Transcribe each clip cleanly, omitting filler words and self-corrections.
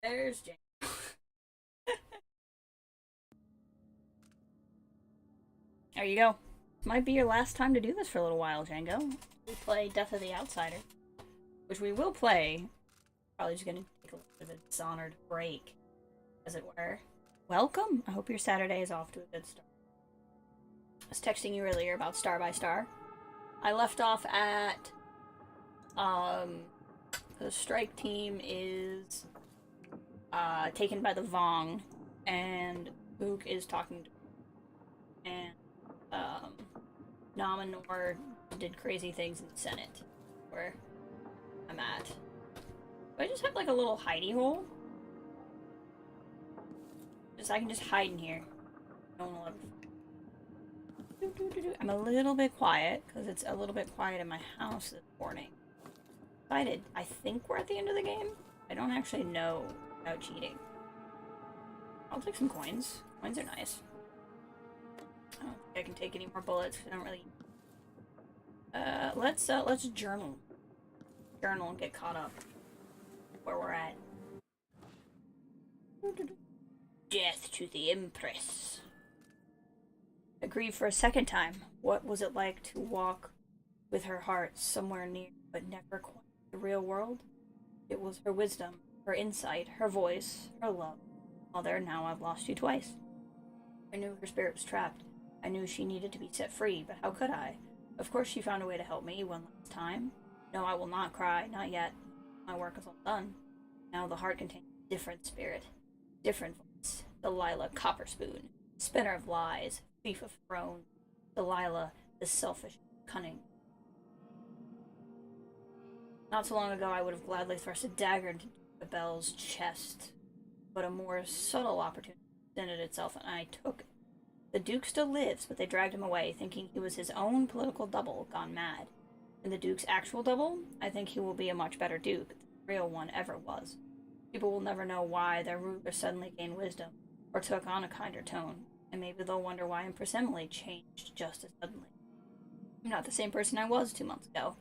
There's Jane. There you go. Might be your last time to do this for a little while, Django. We play Death of the Outsider, which we will play. Probably just gonna take a little bit of a Dishonored break, as it were. Welcome! I hope your Saturday is off to a good start. I was texting you earlier about Star by Star. I left off at, the strike team is, taken by the Vong, and Mook is talking to and Nominor did crazy things in the Senate, where I'm at. Do I just have like a little hidey hole? I can just hide in here. No one will ever. I'm a little bit quiet because it's a little bit quiet in my house this morning. Excited. I think we're at the end of the game. I don't actually know without cheating. I'll take some coins. Coins are nice. I don't think I can take any more bullets. I don't really. Let's journal. Journal and get caught up where we're at. Death to the Empress. I grieved for a second time. What was it like to walk with her heart somewhere near, but never quite the real world? It was her wisdom, her insight, her voice, her love. Mother, now I've lost you twice. I knew her spirit was trapped. I knew she needed to be set free, but how could I? Of course she found a way to help me one last time. No, I will not cry, not yet. My work is all done. Now the heart contains a different spirit, different voice. Delilah Copperspoon, spinner of lies, thief of thrones. Delilah, the selfish, cunning. Not so long ago I would have gladly thrust a dagger into Bell's chest, but a more subtle opportunity presented itself, and I took it. The Duke still lives, but they dragged him away, thinking he was his own political double gone mad. And the Duke's actual double? I think he will be a much better Duke than the real one ever was. People will never know why their ruler suddenly gained wisdom, or took on a kinder tone, and maybe they'll wonder why Empress Emily changed just as suddenly. I'm not the same person I was 2 months ago.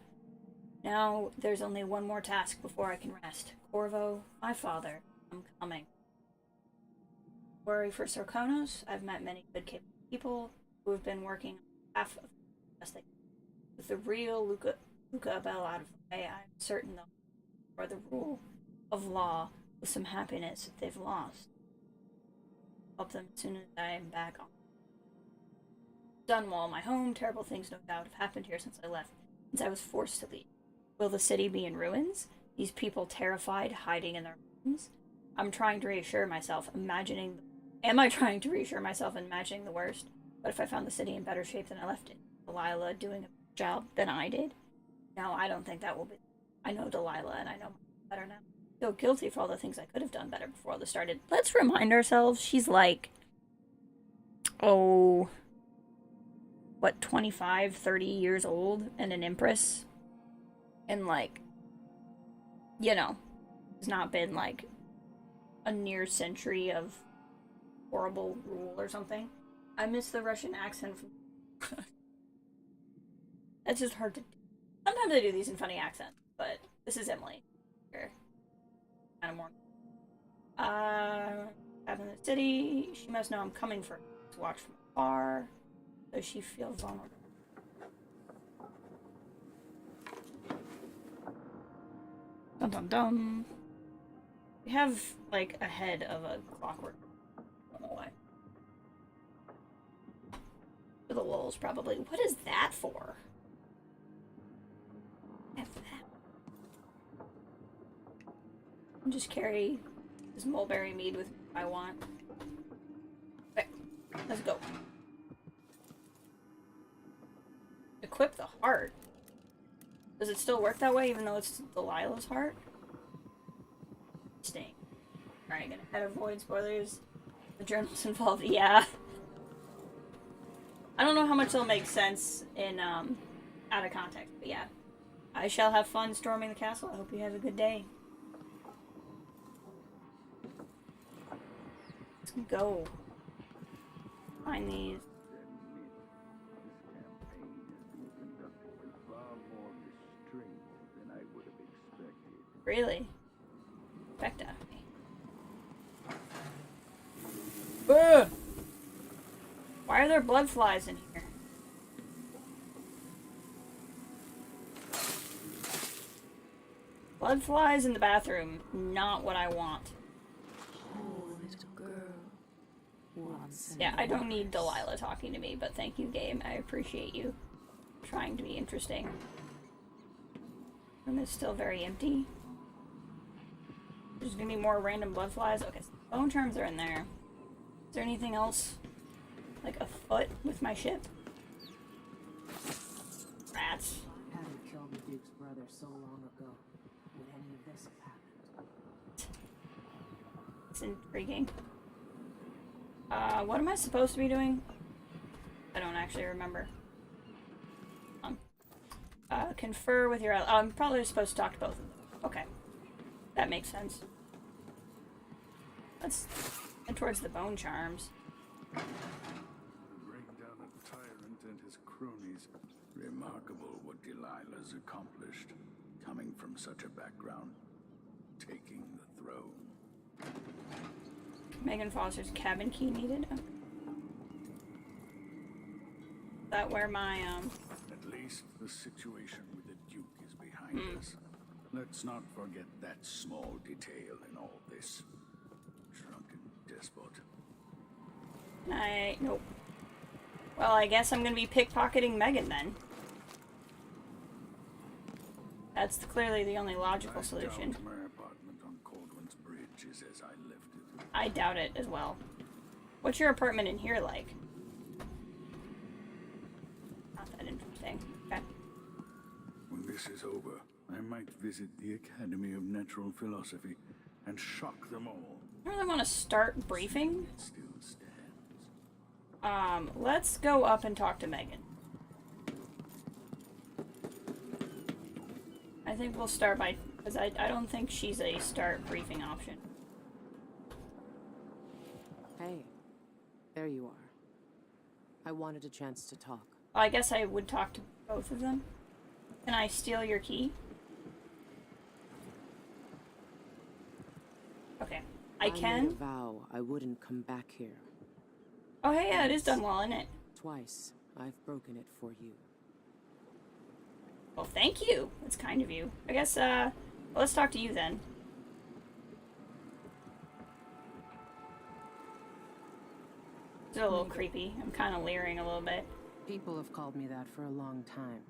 Now there's only one more task before I can rest. Corvo, my father, I'm coming. Worry for Sarkonos. I've met many good capable people who have been working on behalf of the best they can. With the real Luca Bell out of the way, I'm certain they'll for the rule of law with some happiness they've lost. Help them as soon as I am back on. Dunwall, my home. Terrible things, no doubt, have happened here since I left, since I was forced to leave. Will the city be in ruins? These people terrified, hiding in their homes? I'm trying to reassure myself, imagining. Am I trying to reassure myself, imagining the worst? But if I found the city in better shape than I left it, Delilah doing a better job than I did? No, I don't think that will be. I know Delilah, and I know better now. I feel guilty for all the things I could have done better before all this started. Let's remind ourselves she's like, oh, what, 25, 30 years old and an empress? And like, you know, it's not been like a near century of horrible rule or something. I miss the Russian accent from. That's just hard to do. Sometimes I do these in funny accents, but this is Emily. Here. Kind of more. Back in the city. She must know I'm coming for her to watch from afar. Does she feel vulnerable? Dun dun dun. We have, like, a head of a clockwork. I don't know why. For the wolves, probably. What is that for? F that. I'll just carry this mulberry mead with me if I want. Okay, let's go. Equip the heart. Does it still work that way even though it's Delilah's heart? Staying. Alright, gonna avoid spoilers. The journal's involved, yeah. I don't know how much they'll make sense in, out of context, but yeah. I shall have fun storming the castle. I hope you have a good day. Let's go. Find these. Really? Expect out of me. Ugh! Why are there blood flies in here? Blood flies in the bathroom. Not what I want. Oh, little girl. Once Yeah, I don't need Delilah talking to me, but thank you, game. I appreciate you trying to be interesting. Room is still very empty. There's gonna be more random blood flies. Okay, so bone charms are in there. Is there anything else? Like a foot with my ship? Rats. Hadn't killed the Duke's brother so long ago. Would any of this have happened? It's intriguing. What am I supposed to be doing? I don't actually remember. Confer with your... I'm probably supposed to talk to both of them. Okay. That makes sense. Let's head towards the bone charms. Bring down a tyrant and his cronies. Remarkable what Delilah's accomplished, coming from such a background, taking the throne. Megan Foster's cabin key needed. Okay. Is that where my At least the situation with the Duke is behind us. Let's not forget that small detail in all this. Drunken despot. Nope. Well, I guess I'm gonna be pickpocketing Megan then. That's clearly the only logical solution. Doubt my apartment on Caldwell's Bridge is as I left it. I doubt it as well. What's your apartment in here like? Not that interesting. Okay. When this is over, I might visit the Academy of Natural Philosophy and shock them all. I really want to start briefing. It still stands. Let's go up and talk to Megan. I think we'll start by... because I don't think she's a start briefing option. Hey, there you are. I wanted a chance to talk. I guess I would talk to both of them. Can I steal your key? Okay. I can? made a vow I wouldn't come back here. Oh, hey, yeah, it is done well, isn't it? Twice, I've broken it for you. Well, thank you. That's kind of you. I guess, well, let's talk to you then. It's a little creepy. I'm kind of leering a little bit. People have called me that for a long time,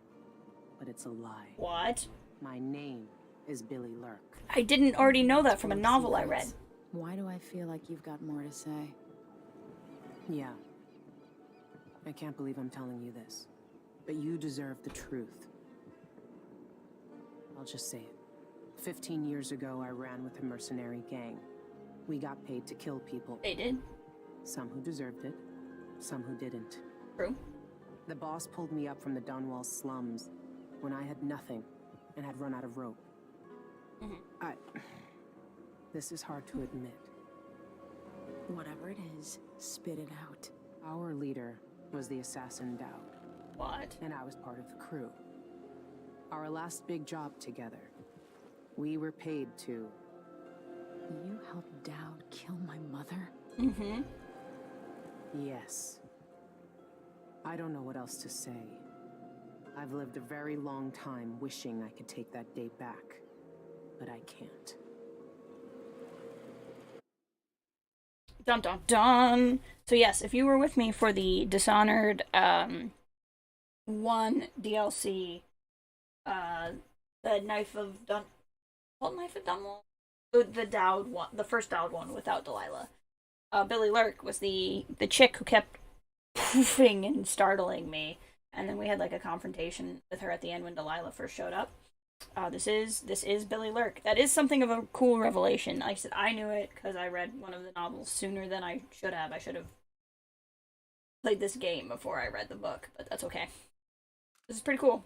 but it's a lie. What? My name is Billy Lurk. I didn't already know that from a novel I read. Why do I feel like you've got more to say? Yeah. I can't believe I'm telling you this, but you deserve the truth. I'll just say it. 15 years ago, I ran with a mercenary gang. We got paid to kill people. They did? Some who deserved it, some who didn't. True. The boss pulled me up from the Dunwall slums when I had nothing and had run out of rope. This is hard to admit. Whatever it is, spit it out. Our leader was the assassin Dowd, What? and I was part of the crew. Our last big job together, we were paid to... You helped Dowd kill my mother? Mm-hmm. Yes. I don't know what else to say. I've lived a very long time wishing I could take that day back, but I can't. Dun dun dun! So yes, if you were with me for the Dishonored, 1 DLC, the Knife of Dun... What Knife of Dunwall? The Dowd one, the first Dowd one without Delilah. Billy Lurk was the chick who kept poofing and startling me, and then we had like a confrontation with her at the end when Delilah first showed up. This is Billy Lurk. That is something of a cool revelation. Like I said, I knew it because I read one of the novels sooner than I should have. I should have played this game before I read the book, but that's okay. This is pretty cool.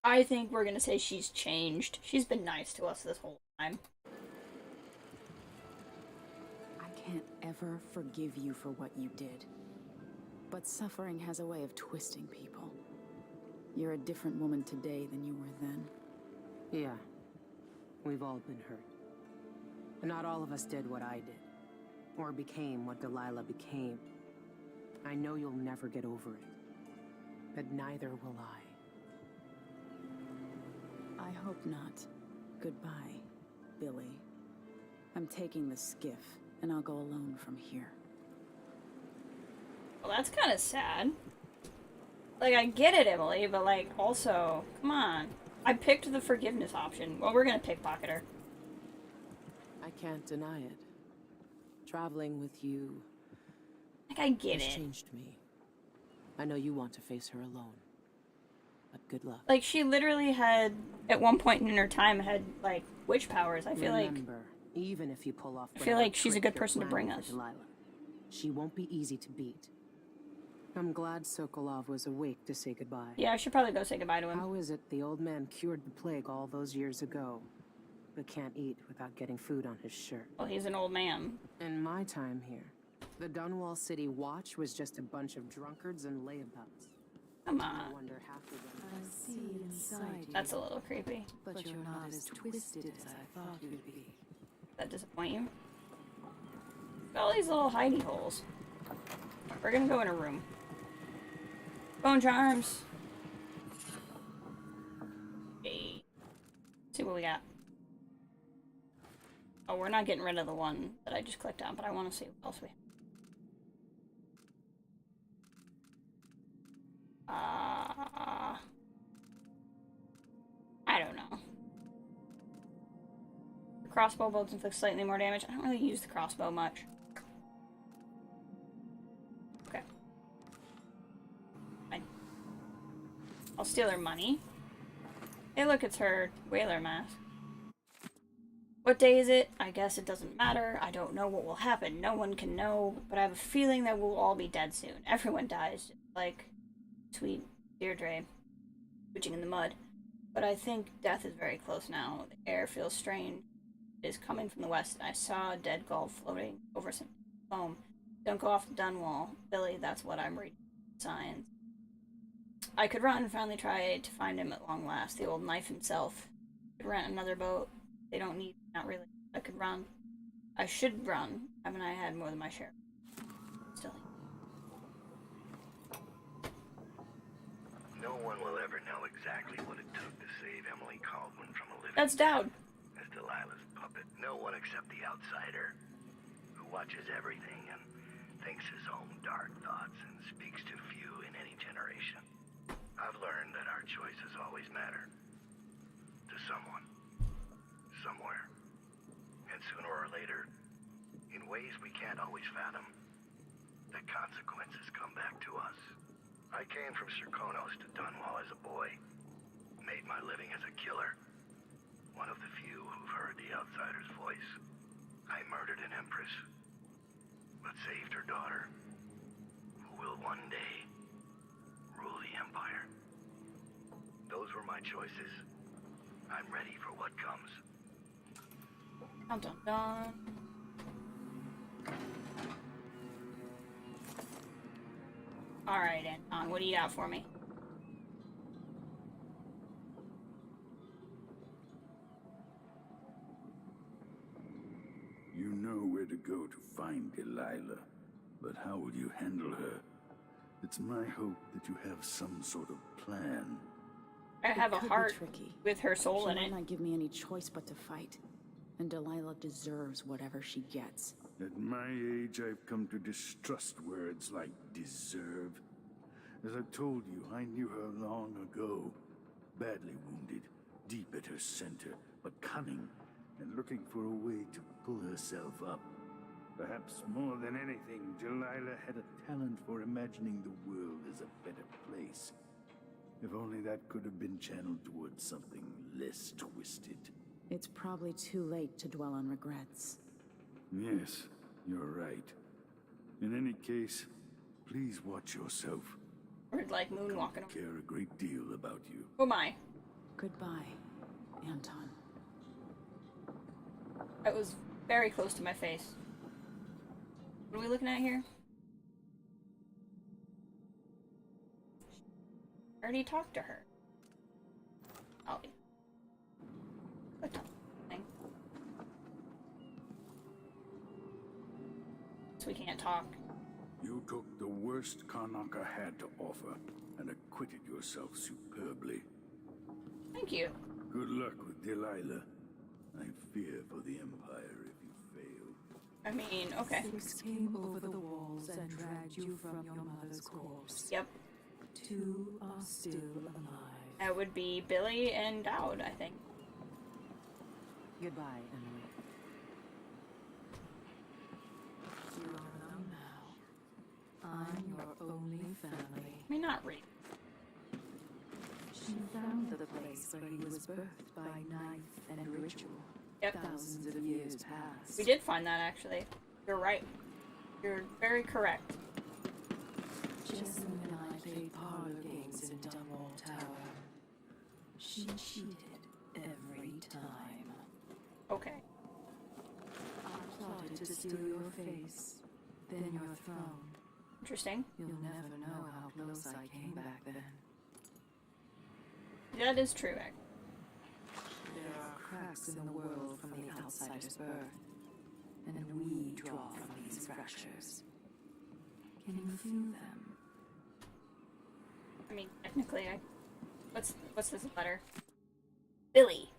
I think we're gonna say she's changed. She's been nice to us this whole time. I can't ever forgive you for what you did. But suffering has a way of twisting people. You're a different woman today than you were then. Yeah, we've all been hurt. But not all of us did what I did. or became what Delilah became. I know you'll never get over it, but neither will I. I hope not. Goodbye, Billy. I'm taking the skiff, and I'll go alone from here. Well, that's kind of sad. Like, I get it, Emily, but, like, also, come on. I picked the forgiveness option. Well, we're gonna pickpocket her. I can't deny it. Traveling with you Like, I get has it. changed me. I know you want to face her alone, but good luck. Like, she literally had, at one point in her time, had, like, witch powers. I feel Remember, even if you pull off I feel whatever like she's a trick good you're person to planning bring for us. Delilah, she won't be easy to beat. I'm glad Sokolov was awake to say goodbye. Yeah, I should probably go say goodbye to him. How is it the old man cured the plague all those years ago, but can't eat without getting food on his shirt? Well, he's an old man. In my time here, the Dunwall City Watch was just a bunch of drunkards and layabouts. Come No on. wonder half of them. I see inside you. That's a little creepy. But you're not as twisted as I thought you'd be. Does that disappoint you? All these little hidey holes. We're gonna go in a room. Bone charms. Okay. See what we got. Oh, we're not getting rid of the one that I just clicked on, but I want to see what else we have. I don't know. The crossbow bolts inflict slightly more damage. I don't really use the crossbow much. Okay. Fine. I'll steal her money. Hey, look, it's her whaler mask. What day is it? I guess it doesn't matter. I don't know what will happen. No one can know, but I have a feeling that we'll all be dead soon. Everyone dies, like sweet Deirdre, twitching in the mud. But I think death is very close now. The air feels strange. It is coming from the west, and I saw a dead gull floating over some foam. Don't go off the Dunwall. Billy, that's what I'm reading. Signs. I could run and finally try to find him at long last. The old knife himself. Could rent another boat. They don't need, not really. I could run. I should run. Haven't I had more than my share? Still. No one will ever know exactly what it took to save Emily Caldwin from a living That's Dowd. as Delilah's puppet. No one except the outsider, who watches everything and thinks his own dark thoughts and speaks to few in any generation. I've learned that our choices always matter. To someone. Somewhere. And sooner or later, in ways we can't always fathom, the consequences come back to us. I came from Serkonos to Dunwall as a boy. Made my living as a killer. One of the few who've heard the outsider's voice. I murdered an empress, but saved her daughter, who will one day rule the empire. Those were my choices. I'm ready for what comes. Dun dun dun. Alright, Anton, what do you got for me? You know where to go to find Delilah, but how will you handle her? It's my hope that you have some sort of plan. I have a It could be heart tricky. with her soul She in might it. not give me any choice but to fight. And Delilah deserves whatever she gets. At my age, I've come to distrust words like deserve. As I told you, I knew her long ago. Badly wounded, deep at her center, but cunning, and looking for a way to pull herself up. Perhaps more than anything, Delilah had a talent for imagining the world as a better place. If only that could have been channeled towards something less twisted. It's probably too late to dwell on regrets. Yes, you're right. In any case, please watch yourself. Or like moonwalking. I care a great deal about you. Who am I? Goodbye, Anton. That was very close to my face. What are we looking at here? I already talked to her. Oh. Clicked on the thing. So we can't talk. You took the worst Karnaka had to offer and acquitted yourself superbly. Thank you. Good luck with Delilah. I fear for the Empire if you fail. I mean, okay. 6 came over the walls and dragged you from your mother's corpse. Yep. 2 are still alive. That would be Billy and Dowd, I think. Goodbye, Emily. You're alone now. I'm your only family. I mean, not really. She found the place where he was birthed by knife and ritual. Yep. Thousands of years past. We did find that, actually. You're right. You're very correct. Jessamine and I played parlor games in Dunwall Tower. She cheated every time. Okay. I plotted to steal your face, then your throne. Interesting. You'll never know how close I came back then. That is true, actually. There are cracks in the world from the outsider's birth, and we draw from these fractures. Can you feel them? I mean, technically, What's this letter? Billy,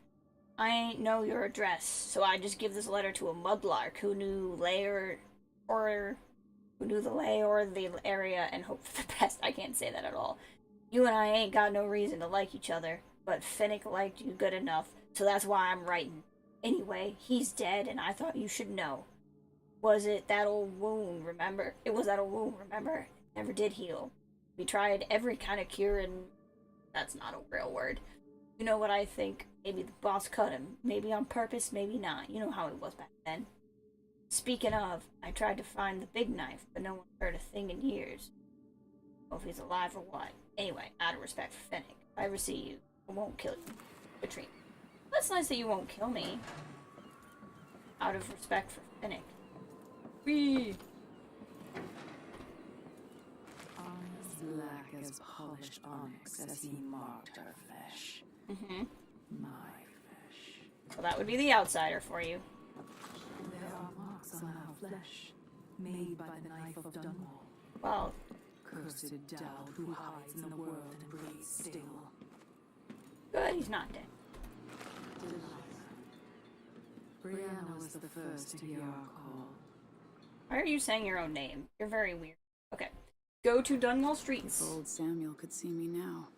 I ain't know your address, so I just give this letter to a mudlark who knew the lay or the area and hope for the best. I can't say that at all. You and I ain't got no reason to like each other, but Finnick liked you good enough, so that's why I'm writing. Anyway, he's dead, and I thought you should know. Was it that old wound, remember? It was that old wound, remember? Never did heal. We tried every kind of cure, and that's not a real word. You know what I think? Maybe the boss cut him. Maybe on purpose, maybe not. You know how it was back then. Speaking of, I tried to find the big knife, but no one heard a thing in years. I don't know if he's alive or what. Anyway, out of respect for Finnick, if I ever see you, I won't kill you. Katrina. That's nice that you won't kill me. Out of respect for Finnick. Whee! As black as polished onyx as he marked her flesh. Mm-hmm. My flesh. So that would be the outsider for you. There are marks on our flesh, made by the knife of Dunwall. Well, Cursed Dowd who hides in the world and breathes still. good, he's not dead. Brianna was the first to hear our call. Why are you saying your own name? You're very weird. Okay. Go to Dunwall If Streets. old Samuel could see me now.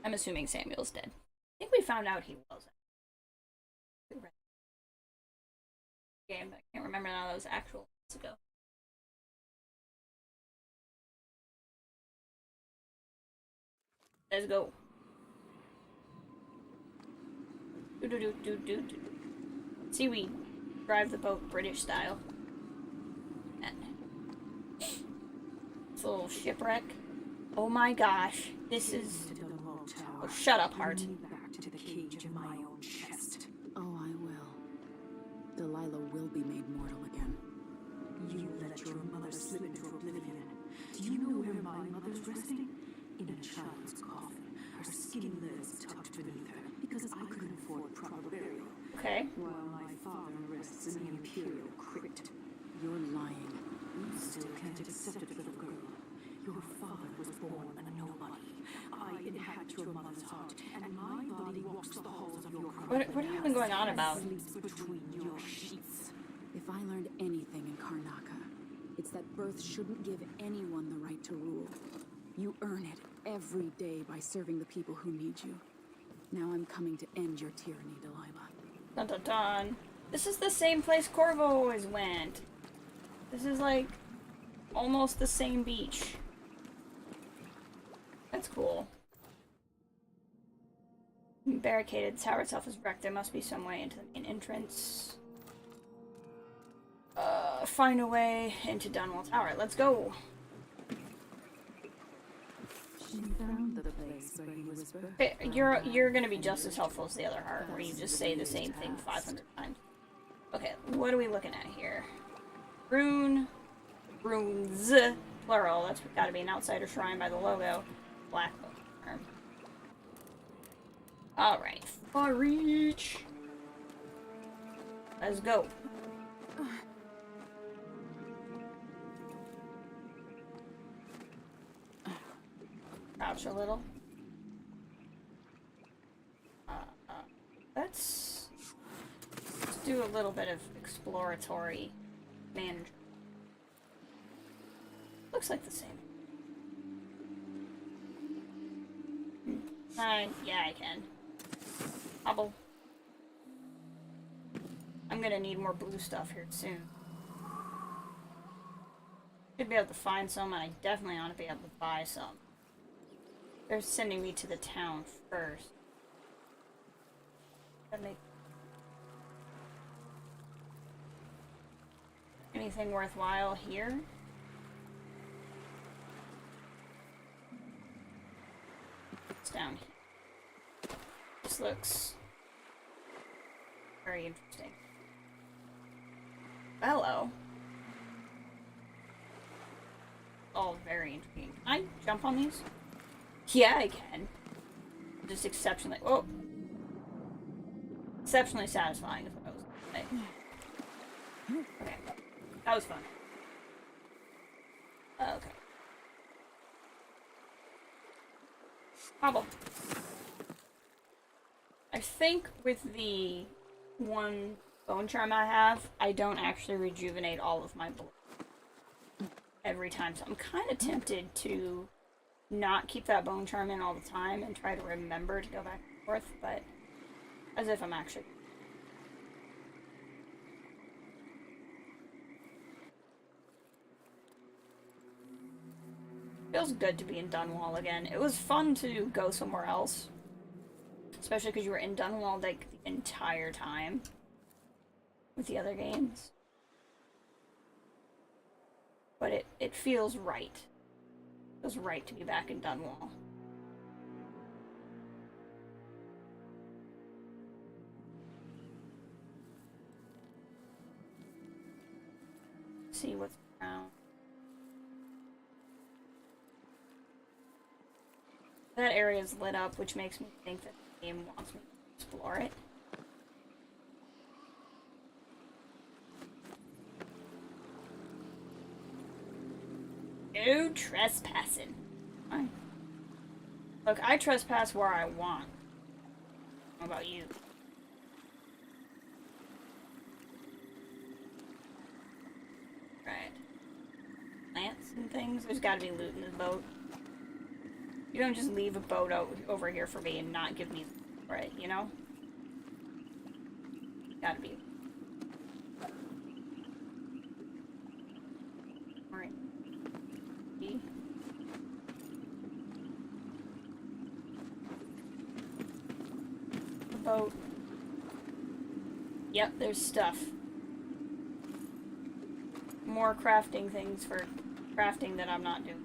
I'm assuming Samuel's dead. I think we found out he was. Game, but I can't remember now. That was actual months ago. Let's go. Do. See, we drive the boat British style. It's a little shipwreck. Oh my gosh, this is. Oh, shut up, Hart. Back to the cage in my own chest. Oh, I will. Delilah will be made mortal again. You let your mother slip into oblivion. Do you know where my mother's resting? In a child's coffin, her skinny legs tucked beneath her, because I couldn't afford proper burial. Okay. While my father rests in the Imperial crypt. You're lying. You still can't accept it, little girl. Your father was born a nobody. I inhabit your mother's heart, and my body walks the halls of your What are you even going on about? sleeps between your sheets. If I learned anything in Karnaka, it's that birth shouldn't give anyone the right to rule. You earn it every day by serving the people who need you. Now I'm coming to end your tyranny, Delilah. Dun dun dun. This is the same place Corvo always went. This is like almost the same beach. That's cool. Barricaded. The tower itself is wrecked. There must be some way into the main entrance. Find a way into Dunwall Tower. Let's go. She found the place where he was birthed. Okay, you're gonna be just as helpful as the other heart, where you just say the same thing 500 times. Okay, what are we looking at here? Runes, plural. That's gotta be an outsider shrine by the logo. Black book. All right, far reach. Let's go. Crouch a little. Let's do a little bit of exploratory management. Looks like the same. Yeah, I can. Hobble. I'm gonna need more blue stuff here soon. Should be able to find some, and I definitely ought to be able to buy some. They're sending me to the town first. That make anything worthwhile here? It's down here. This looks very interesting. Hello. All very intriguing. Can I jump on these? Yeah, I can. Just exceptionally. Whoa. Exceptionally satisfying is what I was gonna say. Okay. That was fun. Okay. Hobble. I think with the one bone charm I have, I don't actually rejuvenate all of my blood every time, so I'm kind of tempted to not keep that bone charm in all the time and try to remember to go back and forth, but as if I'm actually... Feels good to be in Dunwall again. It was fun to go somewhere else, especially because you were in Dunwall like the entire time with the other games. But it feels right. It feels right to be back in Dunwall. See what's around. That area is lit up, which makes me think that the game wants me to explore it. No trespassing. Fine. Look, I trespass where I want. How about you? Right. Plants and things? There's gotta be loot in the boat. You don't just leave a boat over here for me and not give me for it, you know? Gotta be. Alright. The boat. Yep, there's stuff. More crafting things for crafting that I'm not doing.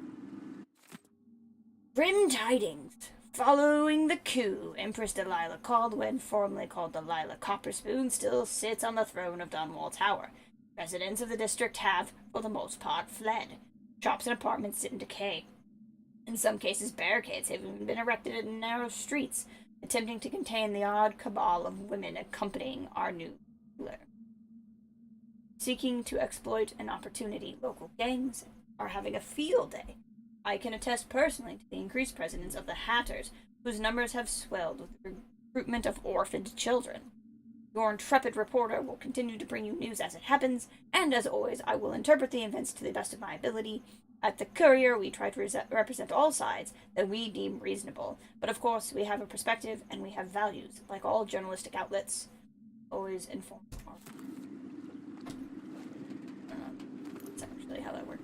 Grim tidings. Following the coup, Empress Delilah Caldwell, formerly called Delilah Copperspoon, still sits on the throne of Dunwall Tower. Residents of the district have, for the most part, fled. Shops and apartments sit in decay. In some cases, barricades have even been erected in narrow streets, attempting to contain the odd cabal of women accompanying our new ruler. Seeking to exploit an opportunity, local gangs are having a field day. I can attest personally to the increased presence of the Hatters, whose numbers have swelled with the recruitment of orphaned children. Your intrepid reporter will continue to bring you news as it happens, and as always, I will interpret the events to the best of my ability. At the Courier, we try to represent all sides that we deem reasonable, but of course, we have a perspective and we have values, like all journalistic outlets. Always inform. That's actually how that works.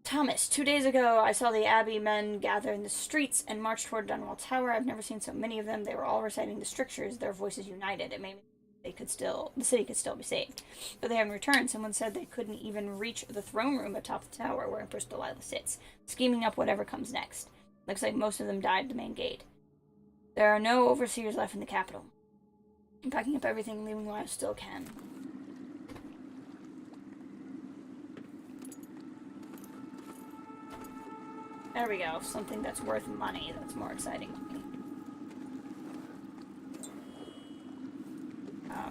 Thomas, 2 days ago, I saw the Abbey men gather in the streets and march toward Dunwall Tower. I've never seen so many of them. They were all reciting the strictures, their voices united. It made me the city could still be saved. But they haven't returned. Someone said they couldn't even reach the throne room atop the tower where Empress Delilah sits, scheming up whatever comes next. Looks like most of them died at the main gate. There are no overseers left in the capital. I'm packing up everything and leaving while I still can. There we go. Something that's worth money. That's more exciting to me.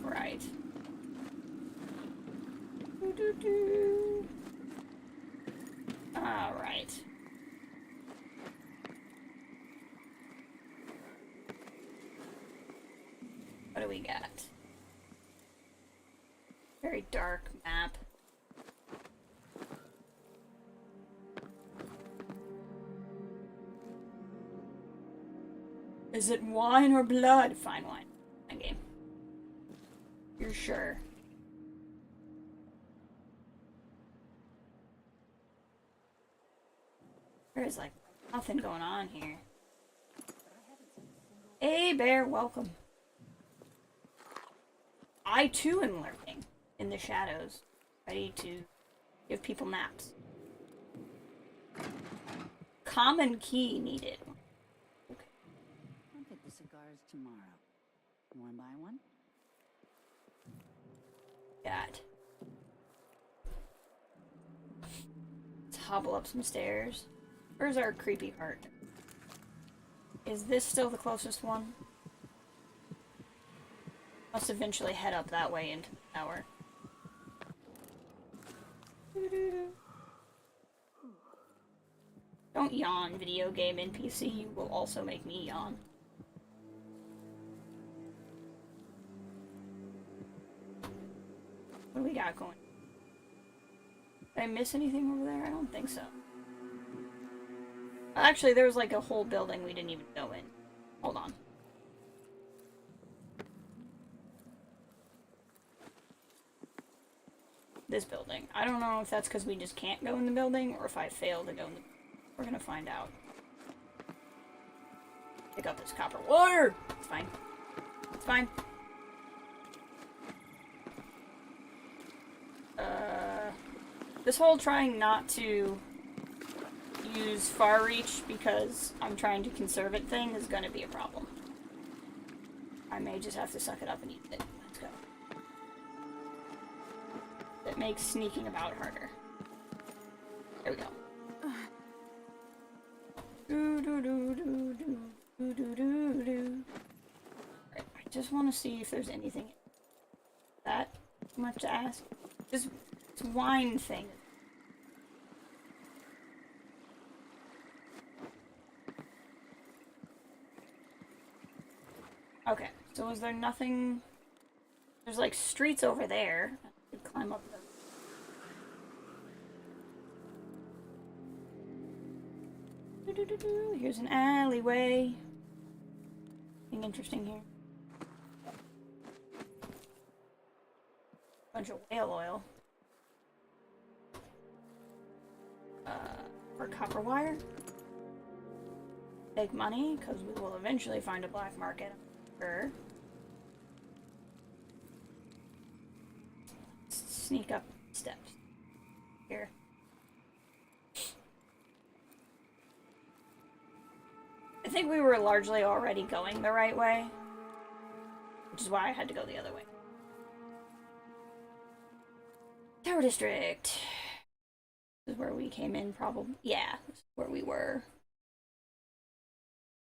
Alright. Do-do-do. All right. What do we got? Very dark map. Is it wine or blood? Fine wine. Fine game. You're sure. There's like nothing going on here. Hey bear, welcome. I too am lurking in the shadows, ready to give people naps. Common key needed. Okay. I'll pick the cigars tomorrow. You wanna buy one? God. Let's hobble up some stairs. Where's our creepy part? Is this still the closest one? Must eventually head up that way into the tower. Don't yawn, video game NPC. You will also make me yawn. What do we got going? Did I miss anything over there? I don't think so. Actually, there was like a whole building we didn't even go in. Hold on. This building. I don't know if that's because we just can't go in the building or if I fail to go in the... We're gonna find out. Pick up this copper wire! It's fine. It's fine. This whole trying not to use far reach because I'm trying to conserve it thing is gonna be a problem. I may just have to suck it up and eat it. Let's go. It makes sneaking about harder. There we go. Right, I just want to see if there's anything that much to ask. This wine thing. Okay, so is there nothing? There's like streets over there. I could climb up them. Here's an alleyway. Nothing interesting here. Bunch of whale oil. For copper wire. Take money, because we will eventually find a black market, I'm sure. Sneak up steps. Here. I think we were largely already going the right way, which is why I had to go the other way. Tower District. This is where we came in, probably. Yeah, this is where we were.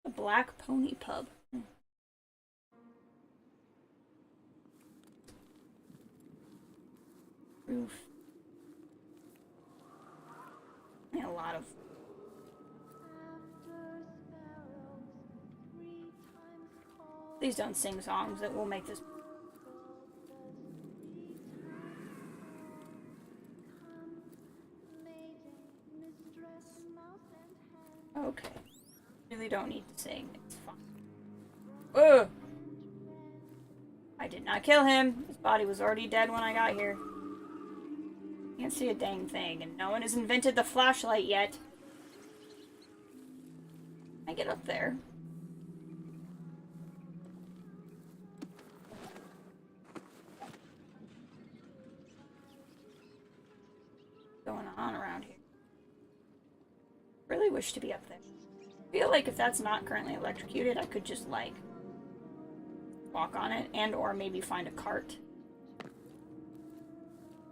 The Black Pony Pub. Roof. And a lot of... Please don't sing songs that will make this... Okay. Really don't need to sing. It's fine. Ugh! I did not kill him. His body was already dead when I got here. Can't see a dang thing, and no one has invented the flashlight yet. I get up there. What's going on around here? Really wish to be up there. I feel like if that's not currently electrocuted, I could just, like, walk on it and or maybe find a cart.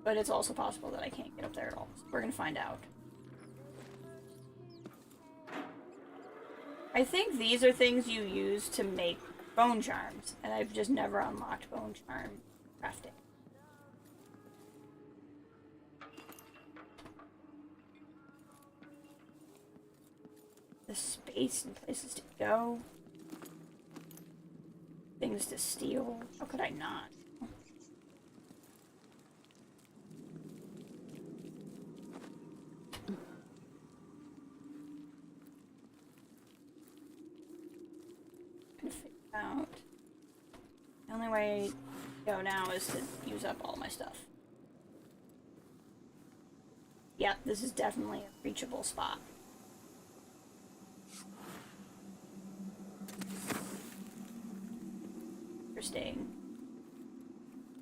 But it's also possible that I can't get up there at all. So we're gonna find out. I think these are things you use to make bone charms, and I've just never unlocked bone charm crafting. The space and places to go. Things to steal. How could I not? Figure out. The only way to go now is to use up all my stuff. Yep, this is definitely a reachable spot. Interesting.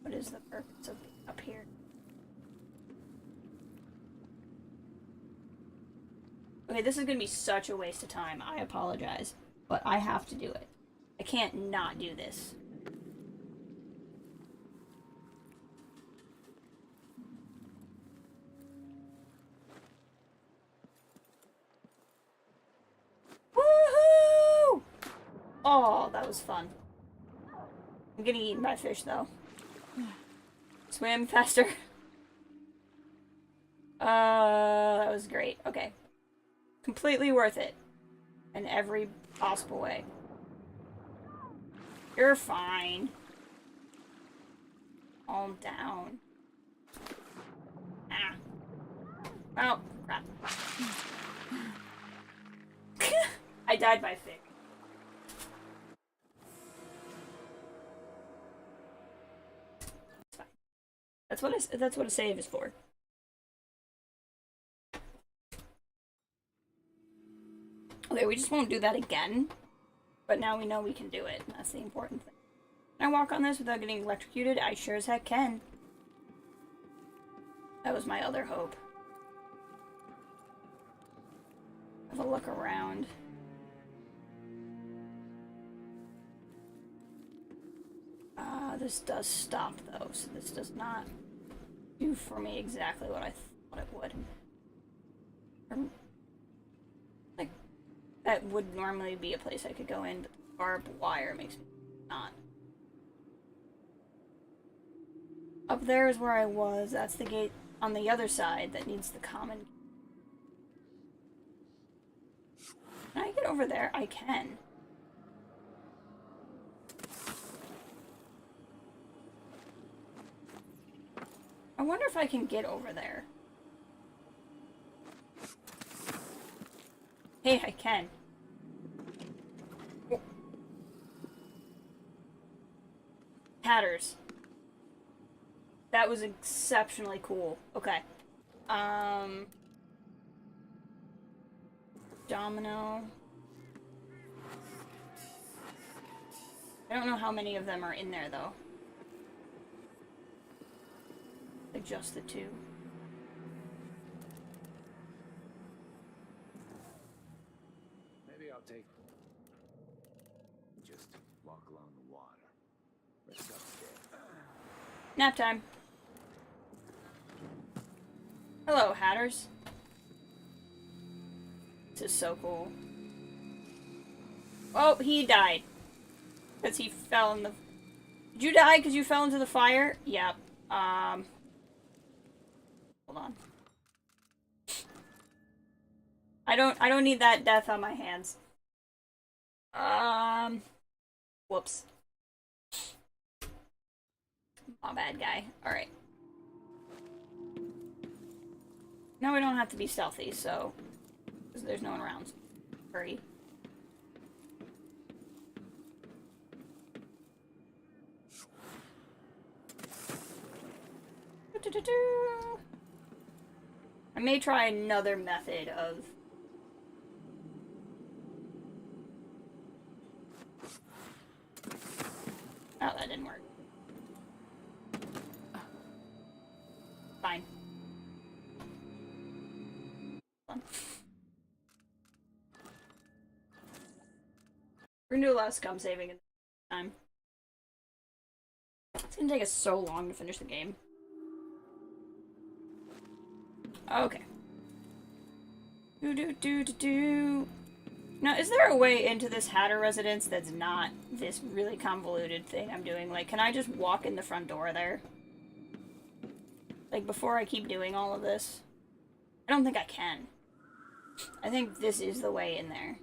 What is the purpose of being up here? Okay, this is gonna be such a waste of time. I apologize, but I have to do it. I can't not do this. Woohoo! Oh, that was fun. I'm getting eaten by fish, though. Swim faster. That was great. Okay. Completely worth it. In every possible way. You're fine. Calm down. Ah. Oh, crap. I died by fish. It's fine. That's what a save is for. Okay, we just won't do that again. But now we know we can do it. And that's the important thing. Can I walk on this without getting electrocuted? I sure as heck can. That was my other hope. Have a look around. This does stop though, so this does not do for me exactly what I thought it would. Like, that would normally be a place I could go in, but the barbed wire makes me not. Up there is where I was. That's the gate on the other side that needs the common. Can I get over there? I can. I wonder if I can get over there. Hey, I can. Oh. Hatters. That was exceptionally cool. Okay. Domino. I don't know how many of them are in there, though. Like, just the two. Maybe I'll take... Just walk along the water. Let's go. Nap time. Hello, Hatters. This is so cool. Oh, he died. Because he fell in the... Did you die because you fell into the fire? Yep. Hold on. I don't need that death on my hands. Whoops. My bad, guy. Alright. Now we don't have to be stealthy, so... Because there's no one around. So hurry. I may try another method of... Oh, that didn't work. Fine. We're gonna do a lot of scum saving in this time. It's gonna take us so long to finish the game. Okay. Now, is there a way into this Hatter residence that's not this really convoluted thing I'm doing? Like, can I just walk in the front door there? Like, before I keep doing all of this? I don't think I can. I think this is the way in there.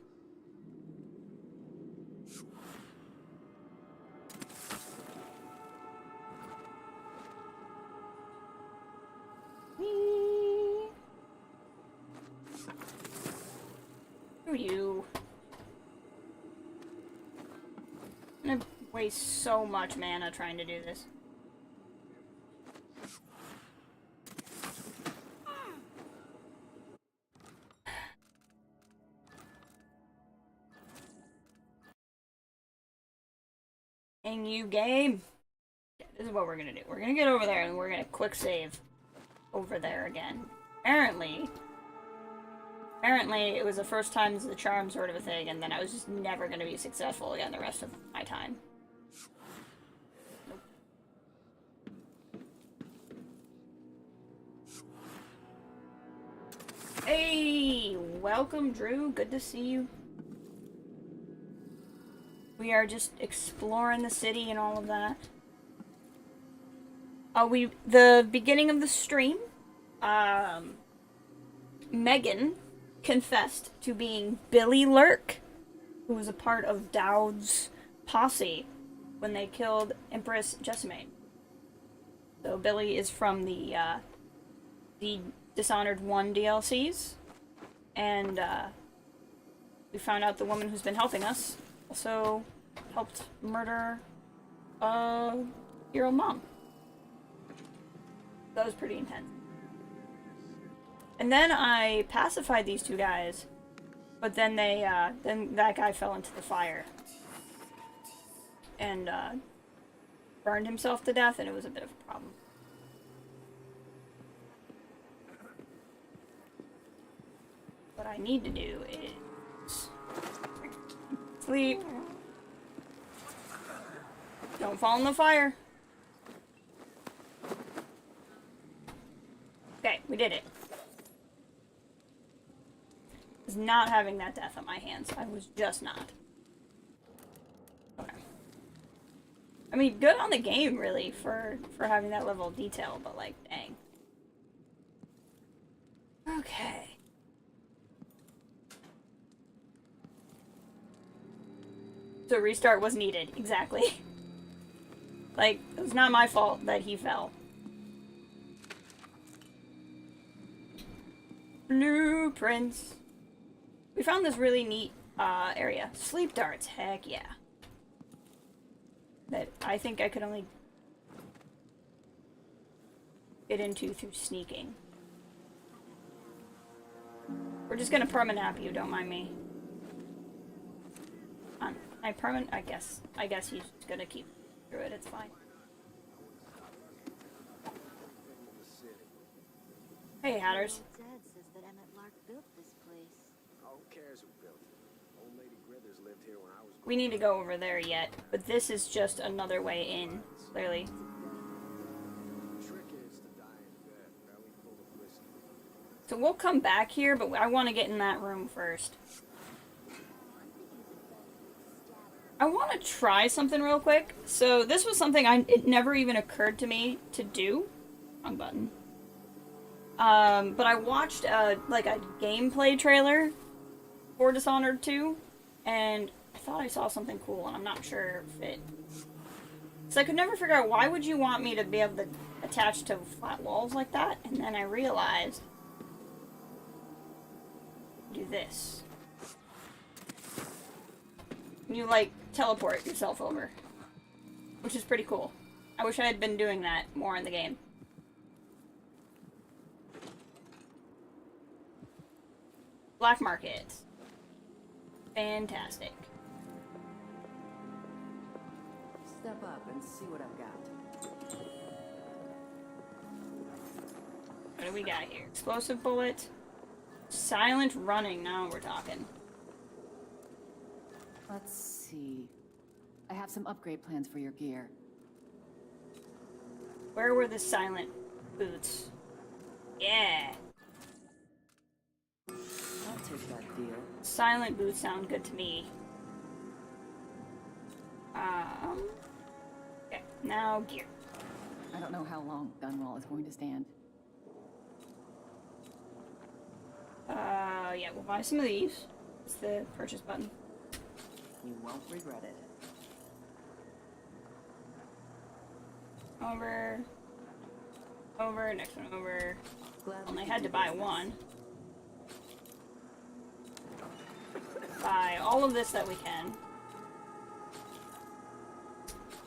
Whee! Who are you? I'm gonna waste so much mana trying to do this. Dang you, game. Okay, this is what we're gonna do. We're gonna get over there and we're gonna quick save over there again. Apparently it was the first time's the charm sort of a thing, and then I was just never gonna be successful again the rest of my time. Nope. Hey! Welcome, Drew. Good to see you. We are just exploring the city and all of that. The beginning of the stream, Megan confessed to being Billy Lurk, who was a part of Dowd's posse when they killed Empress Jessamine. So Billy is from the Dishonored 1 DLCs, and we found out the woman who's been helping us also helped murder your own mom. That was pretty intense. And then I pacified these two guys, but then then that guy fell into the fire and burned himself to death, and it was a bit of a problem. What I need to do is sleep. Don't fall in the fire. Okay, we did it. I was not having that death on my hands. I was just not. Okay. I mean, good on the game, really, for having that level of detail, but, like, dang. Okay. So restart was needed, exactly. Like, it was not my fault that he fell. Blueprints. We found this really neat area. Sleep darts, heck yeah. That I think I could only get into through sneaking. We're just gonna permanap you, don't mind me. I guess he's gonna keep through it, it's fine. Hey, Hatters. Dad says that Emmett Lark built this place. Who cares who built it? Old Lady Grithers lived here when I was. We need to go over there yet, but this is just another way in, clearly. The trick is to die in bed, belly full of whiskey. So we'll come back here, but I want to get in that room first. I want to try something real quick. So this was something it never even occurred to me to do. Wrong button. But I watched like a gameplay trailer for Dishonored 2, and I thought I saw something cool, and I'm not sure if it... So I could never figure out, why would you want me to be able to attach to flat walls like that? And then I realized... do this. You, like, teleport yourself over. Which is pretty cool. I wish I had been doing that more in the game. Black market. Fantastic. Step up and see what I've got. What do we got here? Explosive bullet. Silent running. Now we're talking. Let's see. I have some upgrade plans for your gear. Where were the silent boots? Yeah. I'll take that deal. Silent boots sound good to me. Okay, now gear. I don't know how long Gunwall is going to stand. Yeah, we'll buy some of these. It's the purchase button. You won't regret it. Over. Over, next one over. Glad Only we had to could do buy business. one. Buy all of this that we can.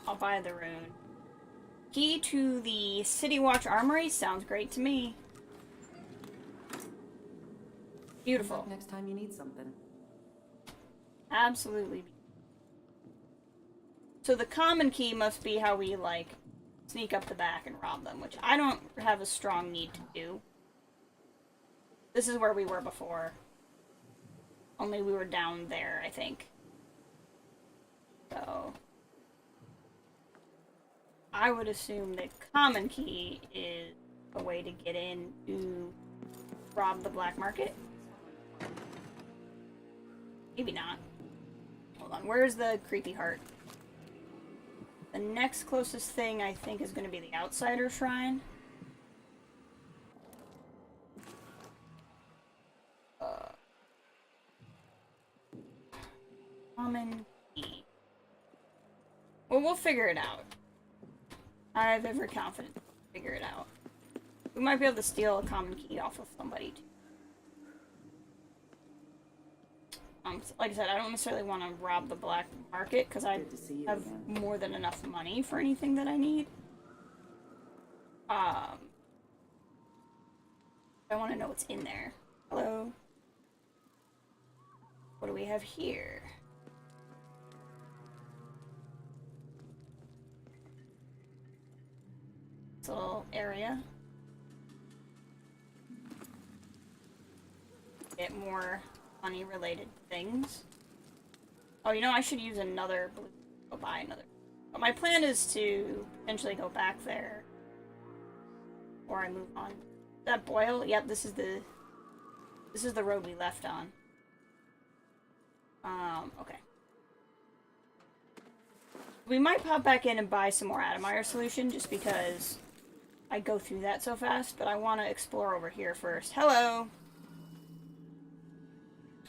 I'll buy the rune. Key to the City Watch Armory sounds great to me. Beautiful. Come back next time you need something. Absolutely. So the common key must be how we, like, sneak up the back and rob them, which I don't have a strong need to do. This is where we were before. Only we were down there, I think. So I would assume that common key is a way to get in to rob the black market. Maybe not. Hold on, where's the creepy heart? The next closest thing I think is going to be the Outsider Shrine. Common key. Well, we'll figure it out. I have every confidence we'll figure it out. We might be able to steal a common key off of somebody, too. Like I said, I don't necessarily want to rob the black market, because I Good to see you have again. more than enough money for anything that I need. I want to know what's in there. Hello? What do we have here? This little area. Get more money-related things. Oh, you know, I should use another blue. Go buy another. But my plan is to potentially go back there. Or I move on. Is that Boyle? Yep, this is the road we left on. Okay. We might pop back in and buy some more Atomizer solution, just because I go through that so fast, but I want to explore over here first. Hello!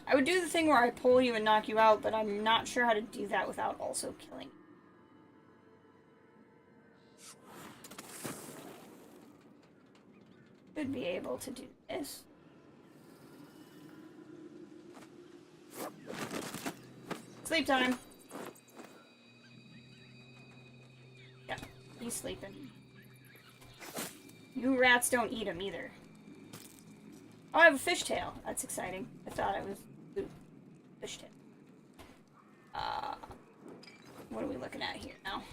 I would do the thing where I pull you and knock you out, but I'm not sure how to do that without also killing you. Should be able to do this. Sleep time! Yeah, he's sleeping. You rats don't eat him either. Oh, I have a fishtail. That's exciting. I thought it was ooh, fishtail. What are we looking at here now?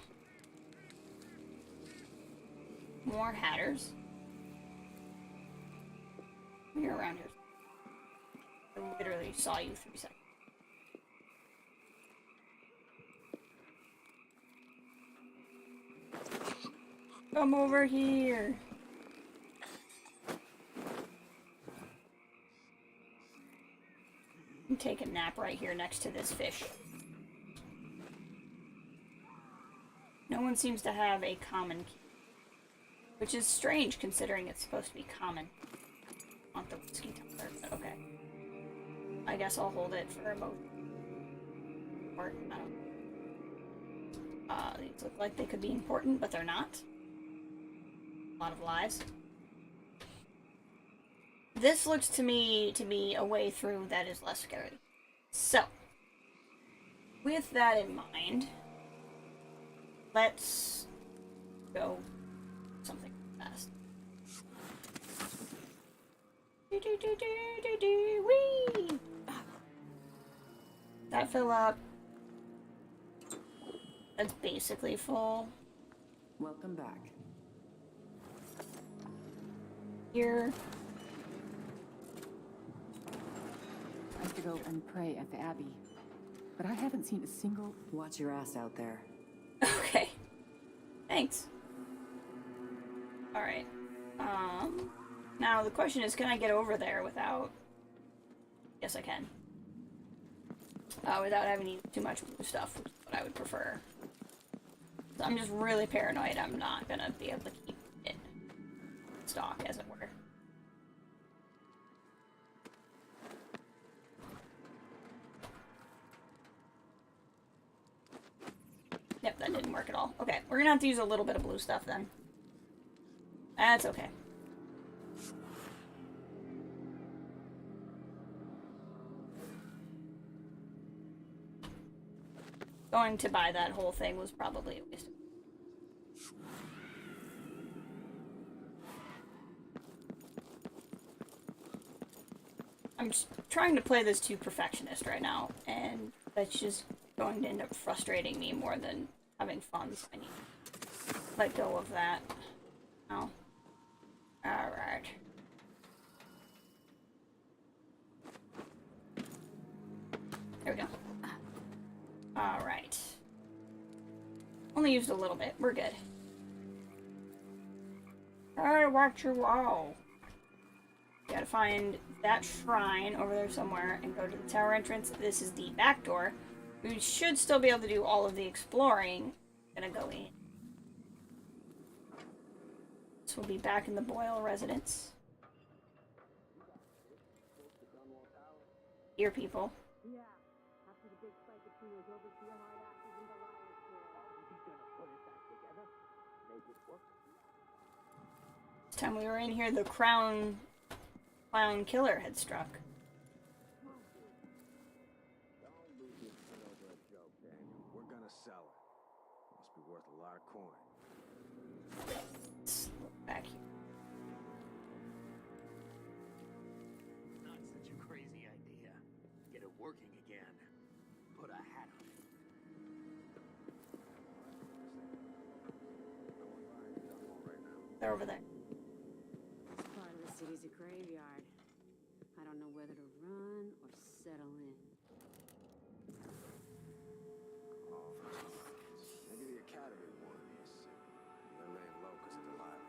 More hatters. You're around here. I literally saw you 3 seconds. Come over here. And take a nap right here next to this fish. No one seems to have a common key. Which is strange considering it's supposed to be common. I want the whiskey tumbler, but okay. I guess I'll hold it for a moment. Or, I don't. These look like they could be important, but they're not. A lot of lies. This looks to me to be a way through that is less scary. So, with that in mind, let's go something fast. Whee! That fill up. That's basically full. Welcome back. Here. I have to go and pray at the Abbey. But I haven't seen a single... Watch your ass out there. Okay. Thanks. Alright. Now the question is, can I get over there without... Yes, I can. Without having to use too much blue stuff, which is what I would prefer. So I'm just really paranoid I'm not gonna be able to keep it in stock, as it were. that didn't work at all. Okay, we're gonna have to use a little bit of blue stuff then. That's okay. Going to buy that whole thing was probably a waste of. I'm just trying to play this to perfectionist right now, and that's just going to end up frustrating me more than having fun, so I need to let go of that. Oh. Alright. There we go. Alright. Only used a little bit. We're good. Alright, watch your wall. You gotta find that shrine over there somewhere and go to the tower entrance. This is the back door. We should still be able to do all of the exploring. Gonna go in. So we'll be back in the Boyle residence. Here, people. Yeah. After the big fight between those overseer hard asses and the Lions Girl. He's gonna put it back together. Make it work. This time we were in here, the clown killer had struck. Don't lose your shit over a joke, Daniel. We're gonna sell it. Must be worth a lot of coin. Let's look back here. Not such a crazy idea. Get it working again. Put a hat on it. They're over there. This part of the city's a graveyard. I don't know whether to run or settle in. Oh, maybe the Academy won this. They're laying low because of the light.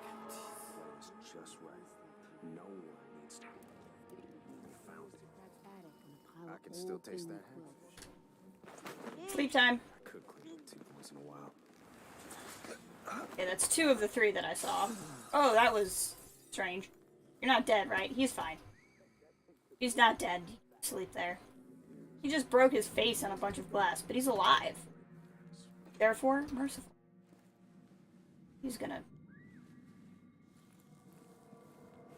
That was just right. No one needs to. We found it. I can still taste that hagfish. Sleep time. I could clean the teeth once in a while. Okay, that's 2 of the 3 that I saw. Oh, that was strange. You're not dead, right? He's fine. He's not dead. Sleep there. He just broke his face on a bunch of glass, but he's alive. Therefore, merciful. He's gonna...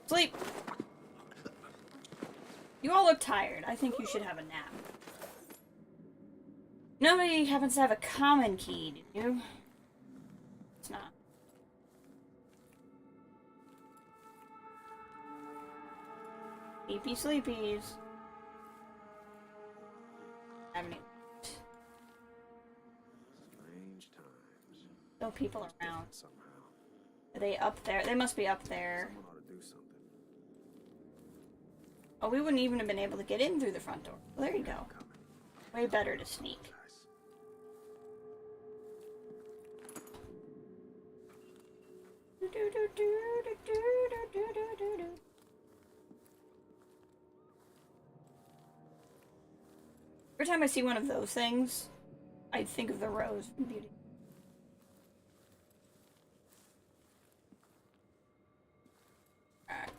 sleep! You all look tired. I think you should have a nap. Nobody happens to have a common key, do you? It's not. Sleepy sleepies. Have any... Strange times. no people around. Somehow. Are they up there? They must be up there. Someone ought to do something. Oh, we wouldn't even have been able to get in through the front door. Well, there you go. Way better to sneak. Every time I see one of those things, I think of the rose from Beauty. Alright.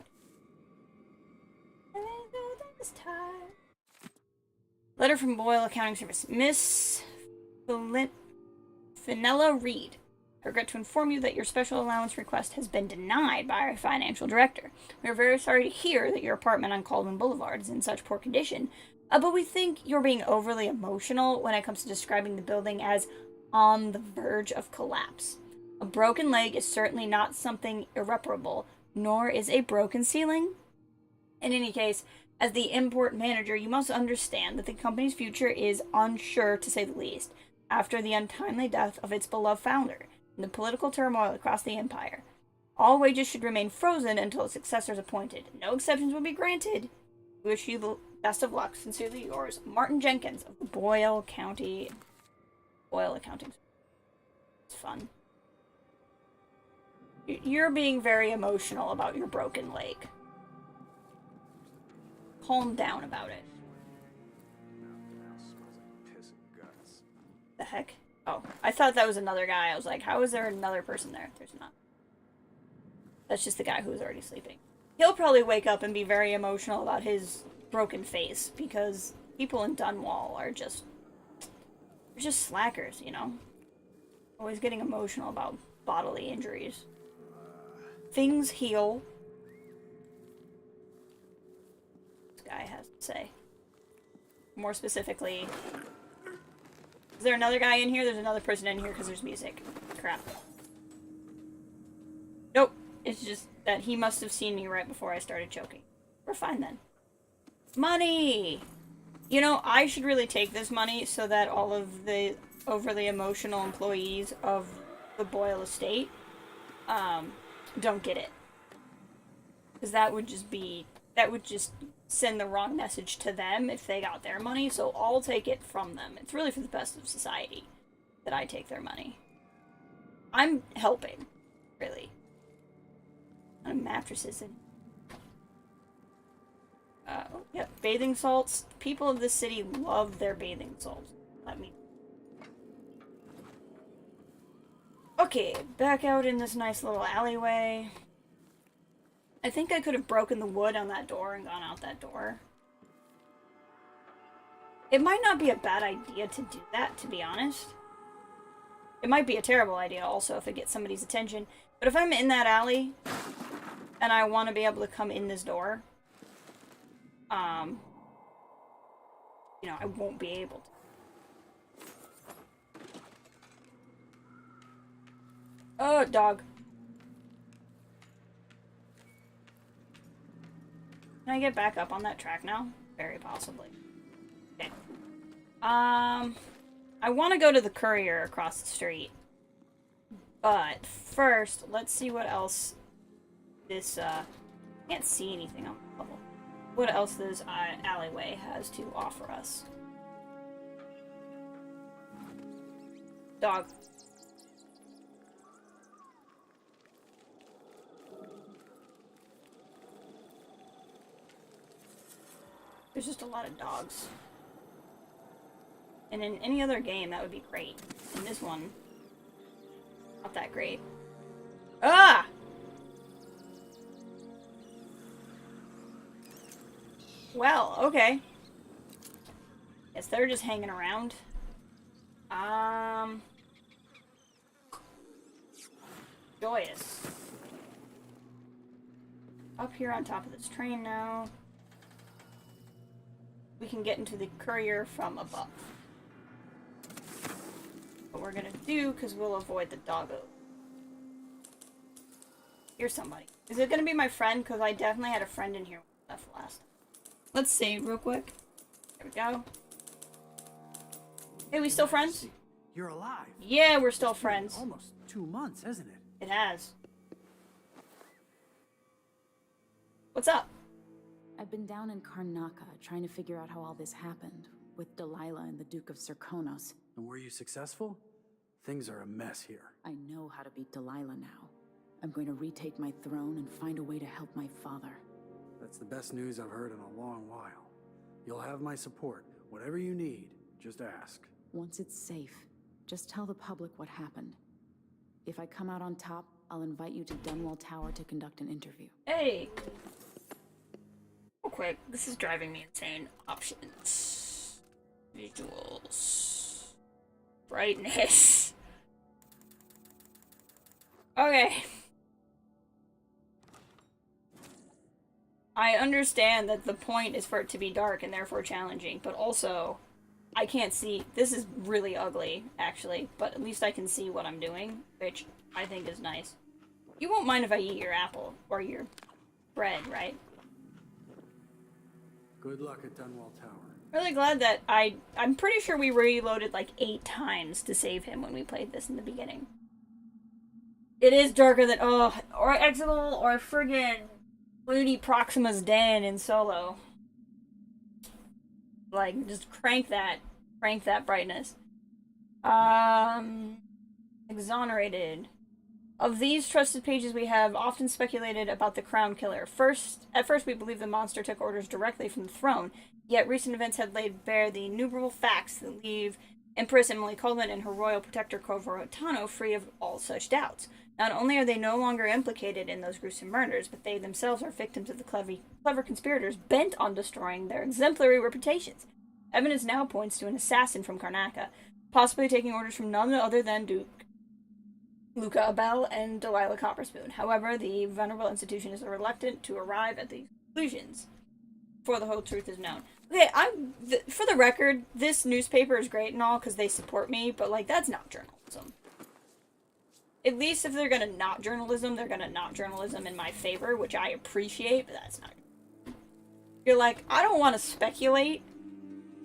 This time. Letter from Boyle Accounting Service. Miss Fenella Reed. I regret to inform you that your special allowance request has been denied by our financial director. We are very sorry to hear that your apartment on Caldwell Boulevard is in such poor condition, but we think you're being overly emotional when it comes to describing the building as on the verge of collapse. A broken leg is certainly not something irreparable, nor is a broken ceiling. In any case, as the import manager, you must understand that the company's future is unsure, to say the least, after the untimely death of its beloved founder and the political turmoil across the empire. All wages should remain frozen until a successor is appointed. No exceptions will be granted. We wish you the best of luck. Sincerely yours, Martin Jenkins of the Boyle Accounting. It's fun. You're being very emotional about your broken leg. Calm down about it. The heck? Oh, I thought that was another guy. I was like, how is there another person there? There's not. That's just the guy who was already sleeping. He'll probably wake up and be very emotional about his broken face, because people in Dunwall are just They're just slackers, you know? Always getting emotional about bodily injuries. Things heal. This guy has to say. More specifically... Is there another guy in here? There's another person in here because there's music. Crap. Nope. It's just that he must have seen me right before I started choking. We're fine then. Money! You know, I should really take this money so that all of the overly emotional employees of the Boyle estate don't get it. Because that would just send the wrong message to them if they got their money, so I'll take it from them. It's really for the best of society that I take their money. I'm helping, really. Mattresses and oh, yeah, bathing salts. People of this city love their bathing salts. Let me. Okay, back out in this nice little alleyway. I think I could have broken the wood on that door and gone out that door. It might not be a bad idea to do that, to be honest. It might be a terrible idea also if it gets somebody's attention. But if I'm in that alley and I want to be able to come in this door, you know, I won't be able to. Oh, dog. Can I get back up on that track now? Very possibly. Okay. I want to go to the courier across the street. But first, let's see what else this, can't see anything on the level. What else this alleyway has to offer us. Dog. There's just a lot of dogs. And in any other game, that would be great. In this one, not that great. Ah! Well, okay. Guess they're just hanging around. Joyous. Up here on top of this train now. We can get into the courier from above. What we're gonna do, because we'll avoid the doggo. Here's somebody. Is it gonna be my friend? Because I definitely had a friend in here when I left last. Let's save real quick. There we go. Hey, we still friends? You're alive. Yeah, we're still friends. Almost 2 months, hasn't it? It has. What's up? I've been down in Karnaca trying to figure out how all this happened, with Delilah and the Duke of Serkonos. And were you successful? Things are a mess here. I know how to beat Delilah now. I'm going to retake my throne and find a way to help my father. That's the best news I've heard in a long while. You'll have my support. Whatever you need, just ask. Once it's safe, just tell the public what happened. If I come out on top, I'll invite you to Dunwall Tower to conduct an interview. Hey! Real quick, this is driving me insane. Options. Visuals. Brightness. Okay. I understand that the point is for it to be dark and therefore challenging, but also, I can't see. This is really ugly, actually, but at least I can see what I'm doing, which I think is nice. You won't mind if I eat your apple, or your bread, right? Good luck at Dunwall Tower. Really glad that I'm pretty sure we reloaded like 8 times to save him when we played this in the beginning. It is darker than, or Exegol, or friggin' Moody Proxima's Den in Solo. Like, just crank that brightness. Exonerated. Of these trusted pages, we have often speculated about the Crown Killer. At first, we believed the monster took orders directly from the throne, yet recent events had laid bare the innumerable facts that leave Empress Emily Coleman and her royal protector Corvo Rotano free of all such doubts. Not only are they no longer implicated in those gruesome murders, but they themselves are victims of the clever conspirators bent on destroying their exemplary reputations. Evidence now points to an assassin from Karnaca, possibly taking orders from none other than Duke Luca Abel and Delilah Copperspoon. However, the venerable institution is reluctant to arrive at these conclusions before the whole truth is known. Okay, for the record, this newspaper is great and all because they support me, but like that's not journalism. At least if they're gonna not journalism, they're gonna not journalism in my favor, which I appreciate, but that's not. You're like, I don't want to speculate,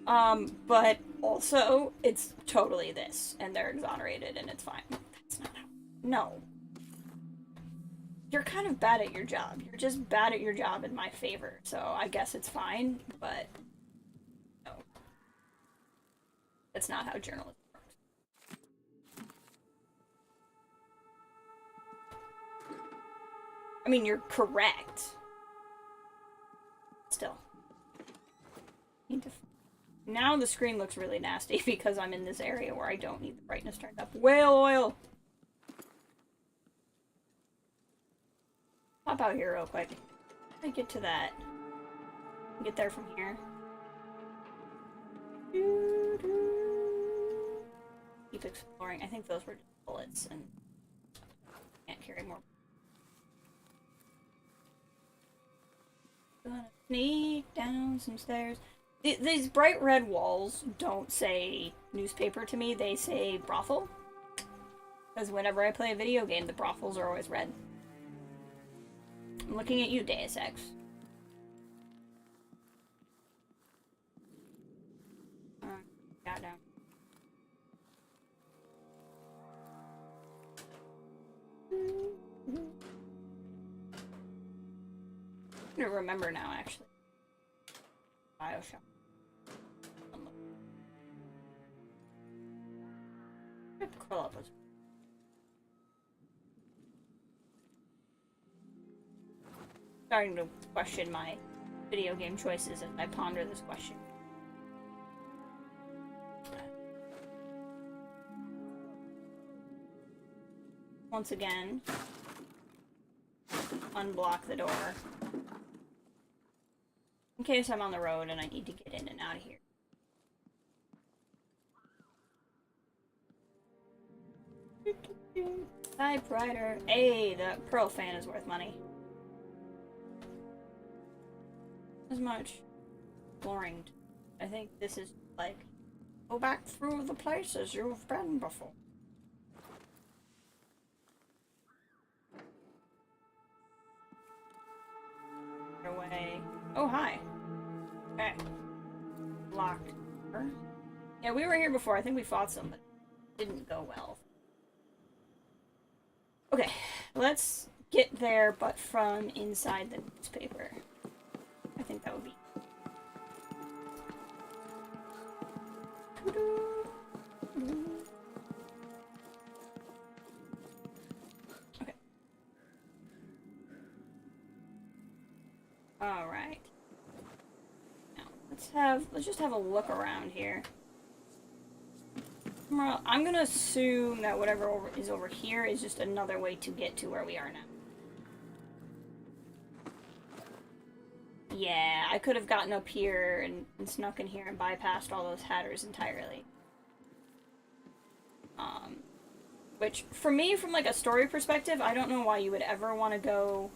but also it's totally this, and they're exonerated, and it's fine. That's not how. No. You're kind of bad at your job. You're just bad at your job in my favor, so I guess it's fine, but no. That's not how journalism works. I mean, you're correct. Still. Now the screen looks really nasty because I'm in this area where I don't need the brightness turned up. Whale oil! Pop out here real quick. I get to that. Get there from here. Keep exploring. I think those were just bullets and can't carry more. Gonna sneak down some stairs. These bright red walls don't say newspaper to me, they say brothel. Because whenever I play a video game, the brothels are always red. I'm looking at you, Deus Ex. Got down. I don't remember now, actually. BioShock. Curl up. Starting to question my video game choices as I ponder this question. Once again, unblock the door. In case I'm on the road and I need to get in and out of here. Typewriter. Hey, the Pearl fan is worth money. As much exploring. I think this is like go back through the places you've been before. Away. Oh, hi. Okay. Locked. Yeah, we were here before. I think we fought some, but it didn't go well. Okay, let's get there, but from inside the newspaper. I think that would be. Okay. All right. Now let's just have a look around here. I'm gonna assume that whatever is over here is just another way to get to where we are now. Yeah, I could have gotten up here and snuck in here and bypassed all those hatters entirely. Which, for me, from like a story perspective, I don't know why you would ever want to go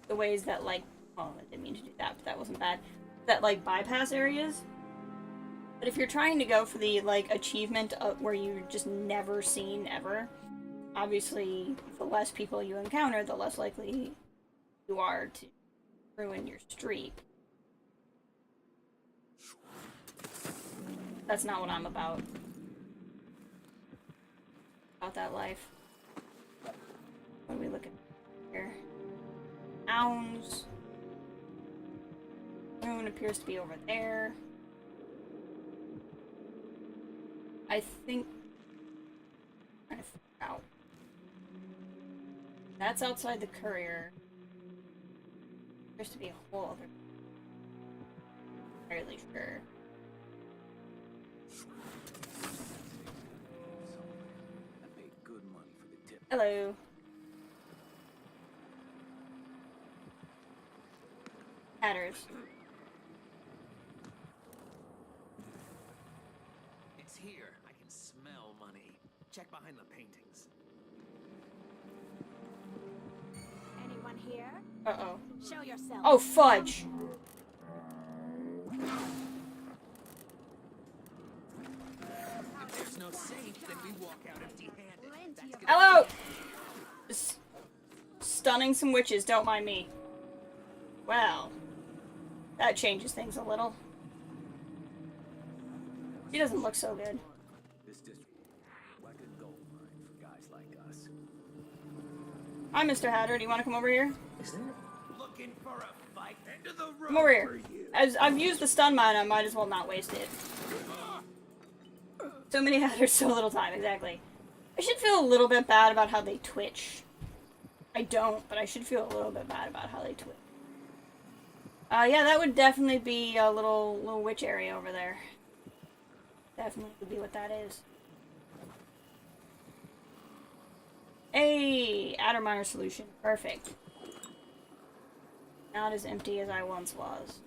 the ways that like, well, I didn't mean to do that, but that wasn't bad. That like bypass areas. But if you're trying to go for the like achievement where you're just never seen ever, obviously the less people you encounter, the less likely you are to ruin your streak. That's not what I'm about. About that life. What are we looking at here? Ounds. Moon appears to be over there. I think. I'm trying to figure out. That's outside the courier. Appears to be a whole other. Fairly sure. I paid good money for the tip. Hello. Hatters. It's here. I can smell check behind the paintings. Anyone here? Uh-oh. Show yourself. Oh, fudge! If there's no safe, then we walk out empty-handed. That's gonna Hello! Just stunning some witches, don't mind me. Well, that changes things a little. She doesn't look so good. This district like a gold mine for guys like us. Hi, Mr. Hatter. Do you want to come over here? looking for a fight. Into the room. Come over here. As I've used the stun mine, I might as well not waste it. So many Hatters, so little time. Exactly. I should feel a little bit bad about how they twitch. I don't, but I should feel a little bit bad about how they twitch. Yeah, that would definitely be a little witch area over there. Definitely would be what that is. Hey, Addermire solution. Perfect. Not as empty as I once was.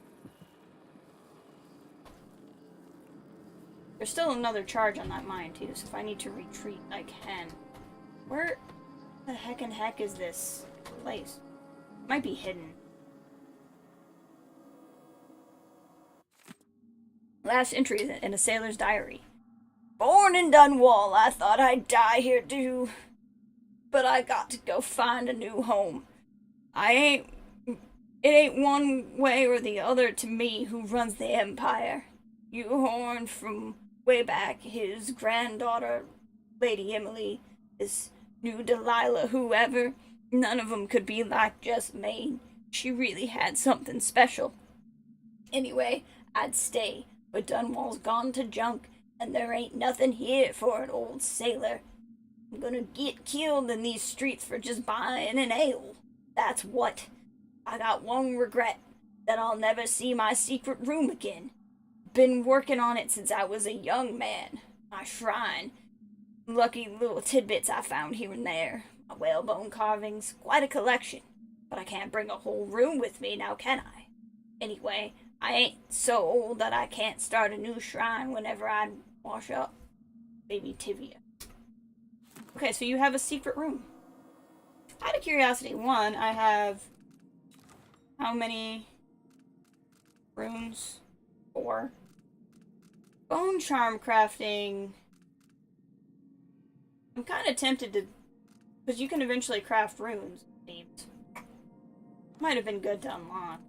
There's still another charge on that mine too, so if I need to retreat, I can. Where the heck is this place? Might be hidden. Last entry in a sailor's diary. Born in Dunwall, I thought I'd die here too. But I got to go find a new home. It ain't one way or the other to me who runs the Empire. You Horn from way back, his granddaughter, Lady Emily, this new Delilah, whoever, none of them could be like Just Maine. She really had something special. Anyway, I'd stay, but Dunwall's gone to junk, and there ain't nothing here for an old sailor. I'm gonna get killed in these streets for just buying an ale. That's what. I got one regret, that I'll never see my secret room again. Been working on it since I was a young man. My shrine. Lucky little tidbits I found here and there. My whalebone carvings, quite a collection. But I can't bring a whole room with me now, can I? Anyway, I ain't so old that I can't start a new shrine whenever I wash up. Baby Tivia. Okay, so you have a secret room. Out of curiosity, one, I have how many runes? 4. Bone charm crafting. I'm kind of tempted to, because you can eventually craft runes. It seems. Might have been good to unlock.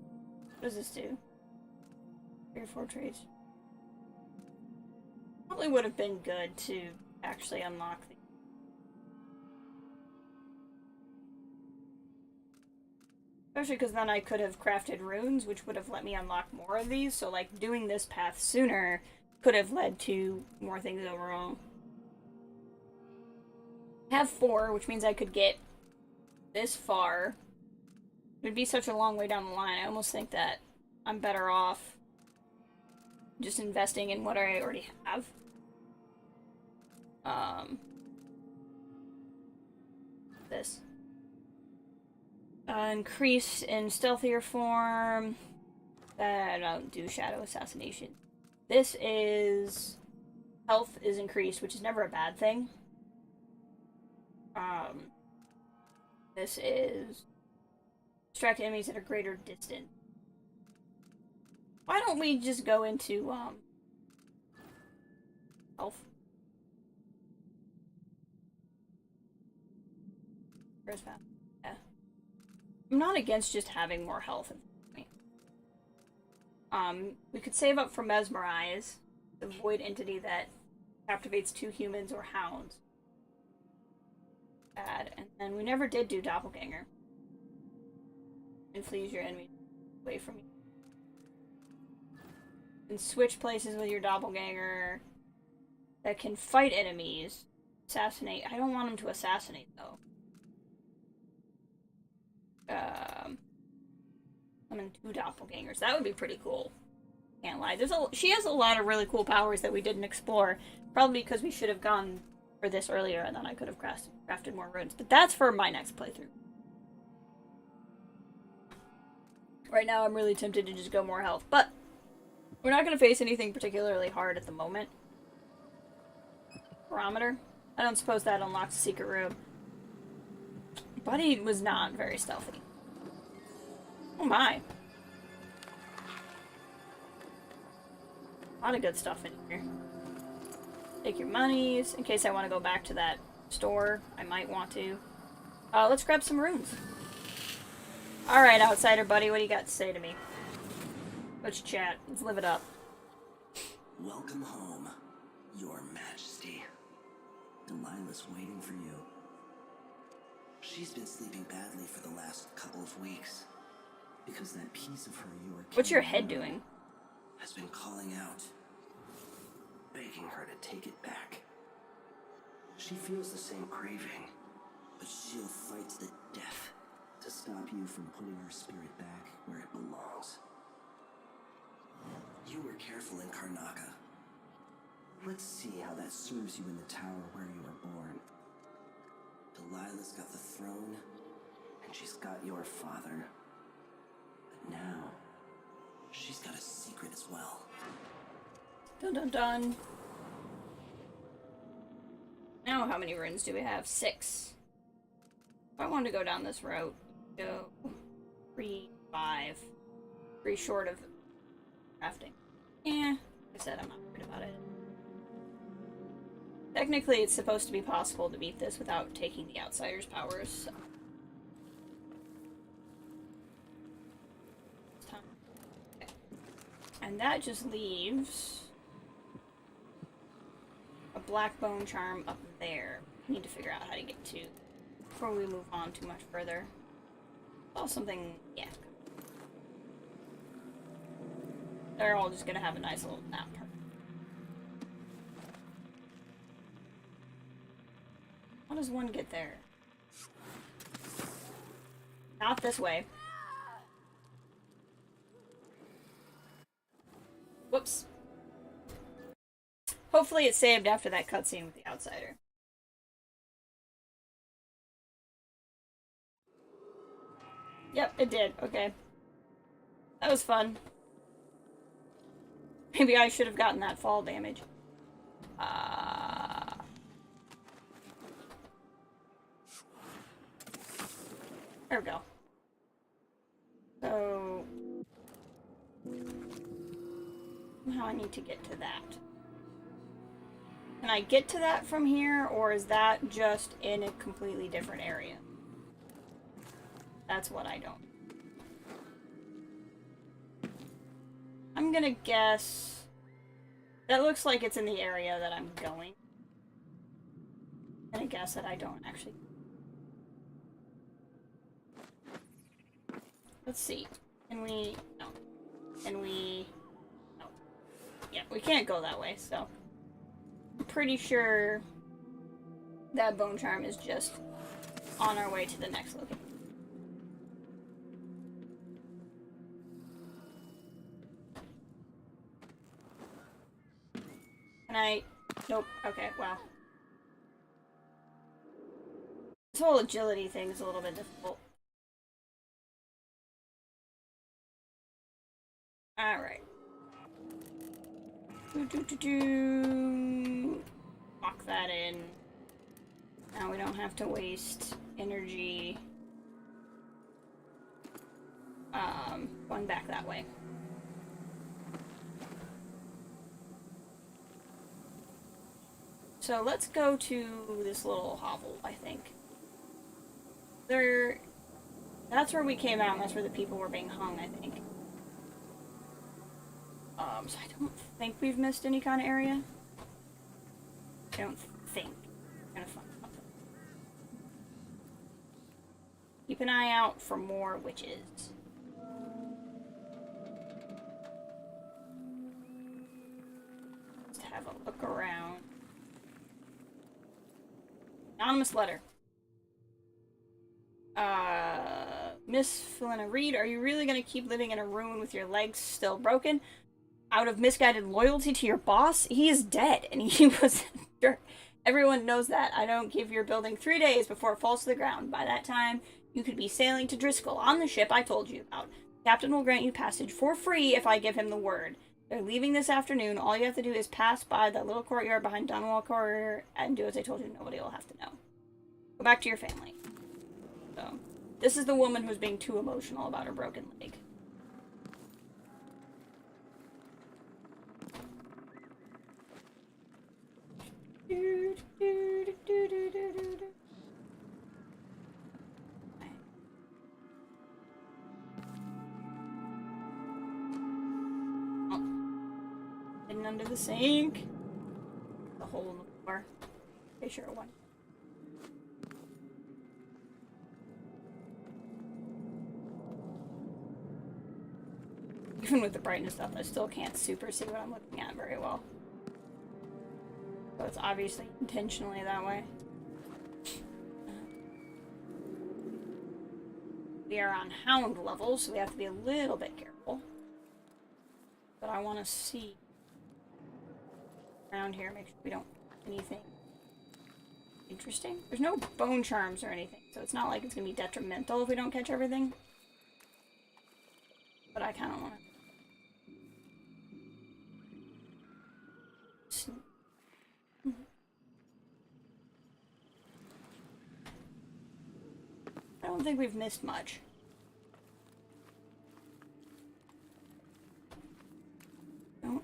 What does this do? 3 or 4 traits. Probably would have been good to actually unlock the. Especially because then I could have crafted runes, which would have let me unlock more of these. So, like, doing this path sooner could have led to more things overall. I have 4, which means I could get this far. It would be such a long way down the line. I almost think that I'm better off just investing in what I already have. This. Increase in stealthier form. I don't do shadow assassination. This is health is increased, which is never a bad thing. This is distract enemies at a greater distance. Why don't we just go into health? Where's that? Yeah. I'm not against just having more health at this point. We could save up for Mesmerize, the void entity that captivates 2 humans or hounds. Bad. And then we never did do Doppelganger. And flees your enemy away from you. And switch places with your Doppelganger that can fight enemies. Assassinate. I don't want him to assassinate, though. Summon 2 Doppelgangers. That would be pretty cool. Can't lie. She has a lot of really cool powers that we didn't explore. Probably because we should have gone for this earlier and then I could have crafted more runes. But that's for my next playthrough. Right now I'm really tempted to just go more health. But we're not going to face anything particularly hard at the moment. Barometer. I don't suppose that unlocks a secret room. Buddy was not very stealthy. Oh my. A lot of good stuff in here. Take your monies, in case I want to go back to that store. I might want to. Let's grab some runes. Alright, outsider buddy, what do you got to say to me? Let's chat. Let's live it up. Welcome home, Your Majesty. Delilah's waiting for you. She's been sleeping badly for the last couple of weeks. Because that piece of her you were What's your head doing? Has been calling out, begging her to take it back. She feels the same craving, but she'll fight to the death to stop you from putting her spirit back where it belongs. You were careful in Karnaca. Let's see how that serves you in the tower where you were born. Delilah's got the throne, and she's got your father. But now, she's got a secret as well. Dun dun dun. Now how many runes do we have? 6. If I wanted to go down this route, go 3, 5. 3 short of crafting. Yeah, like I said, I'm not worried about it. Technically, it's supposed to be possible to beat this without taking the Outsider's powers, so. Okay. And that just leaves a black bone charm up there. I need to figure out how to get to before we move on too much further. Oh, something, yeah. They're all just gonna have a nice little nap. How does one get there? Not this way. Whoops. Hopefully it saved after that cutscene with the Outsider. Yep, it did. Okay. That was fun. Maybe I should have gotten that fall damage. There we go. So... now I need to get to that. Can I get to that from here, or is that just in a completely different area? That's what I don't. I'm gonna guess... that looks like it's in the area that I'm going. I'm gonna guess that I don't actually... let's see. Can we... no. Can we... no. Yeah, we can't go that way, so... I'm pretty sure that bone charm is just on our way to the next location. Can I... nope. Okay, wow. This whole agility thing is a little bit difficult. Alright. Lock that in. Now we don't have to waste energy. Going back that way. So let's go to this little hovel, I think. That's where we came out, and that's where the people were being hung, I think. So I don't think we've missed any kind of area. I don't think. I'm gonna find something. Keep an eye out for more witches. Let's have a look around. Anonymous letter. Miss Philina Reed, are you really gonna keep living in a ruin with your legs still broken? Out of misguided loyalty to your boss? He is dead, and he was a jerk. Everyone knows that. I don't give your building 3 days before it falls to the ground. By that time, you could be sailing to Driscoll on the ship I told you about. The captain will grant you passage for free if I give him the word. They're leaving this afternoon. All you have to do is pass by that little courtyard behind Dunwall Corridor and do as I told you. Nobody will have to know. Go back to your family. So, this is the woman who's being too emotional about her broken leg. Hidden under the sink. The hole in the floor. Pretty sure it went. Even with the brightness up, I still can't super see what I'm looking at very well. So it's obviously intentionally that way. We are on hound level, so we have to be a little bit careful. But I want to see around here, make sure we don't anything interesting. There's no bone charms or anything, so it's not like it's going to be detrimental if we don't catch everything. But I kind of want to. I don't think we've missed much.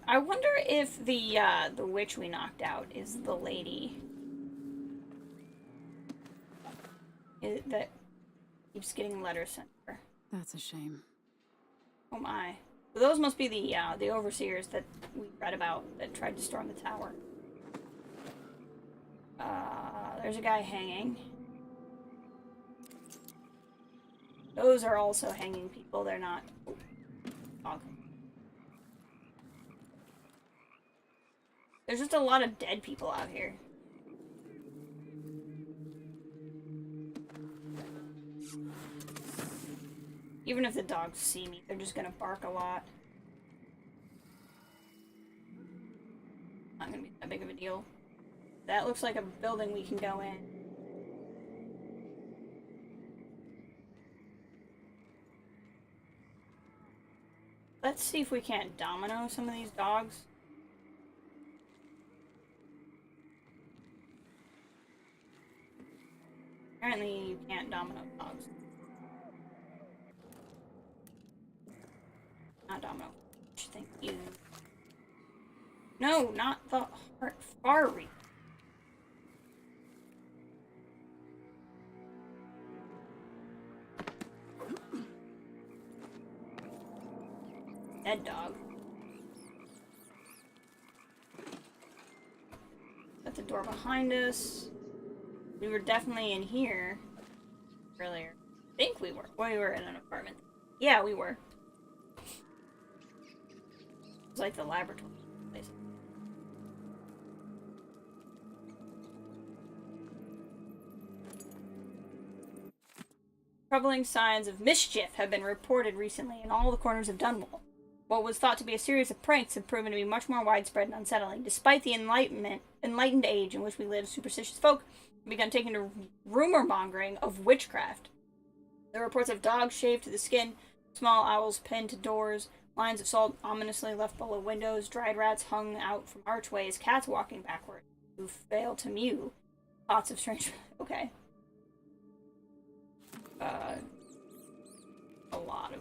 I wonder if the witch we knocked out is the lady that keeps getting letters sent to her. That's a shame. Oh my. So those must be the overseers that we read about that tried to storm the tower. There's a guy hanging. Those are also hanging people. They're not. Oh. There's just a lot of dead people out here. Even if the dogs see me, they're just gonna bark a lot. Not gonna be that big of a deal. That looks like a building we can go in. Let's see if we can't domino some of these dogs. Apparently you can't domino dogs. Not domino. Thank you. No, not the far reach. Dead dog. Got the door behind us. We were definitely in here earlier. I think we were. Well, we were in an apartment. Yeah, we were. It's like the laboratory place. Troubling signs of mischief have been reported recently in all the corners of Dunwall. What was thought to be a series of pranks have proven to be much more widespread and unsettling. Despite the enlightened age in which we live, superstitious folk have begun taking to rumor-mongering of witchcraft. There are reports of dogs shaved to the skin, small owls pinned to doors, lines of salt ominously left below windows, dried rats hung out from archways, cats walking backward who fail to mew. Lots of strange... Okay. A lot of...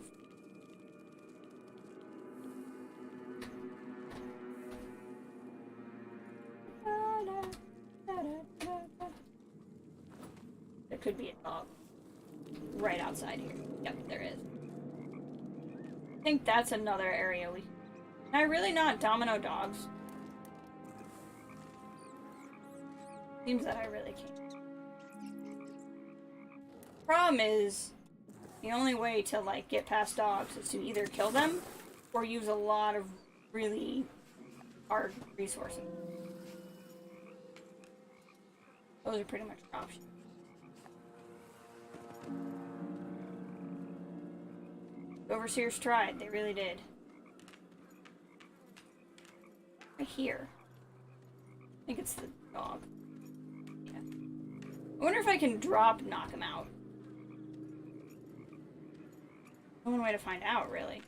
There could be a dog right outside here. Yep, there is. I think that's another area we... Can I really not domino dogs? Seems that I really can't. Problem is, the only way to, like, get past dogs is to either kill them or use a lot of really hard resources. Those are pretty much options. The Overseers tried. They really did. Right here. I think it's the dog. Yeah. I wonder if I can knock him out. One way to find out, really.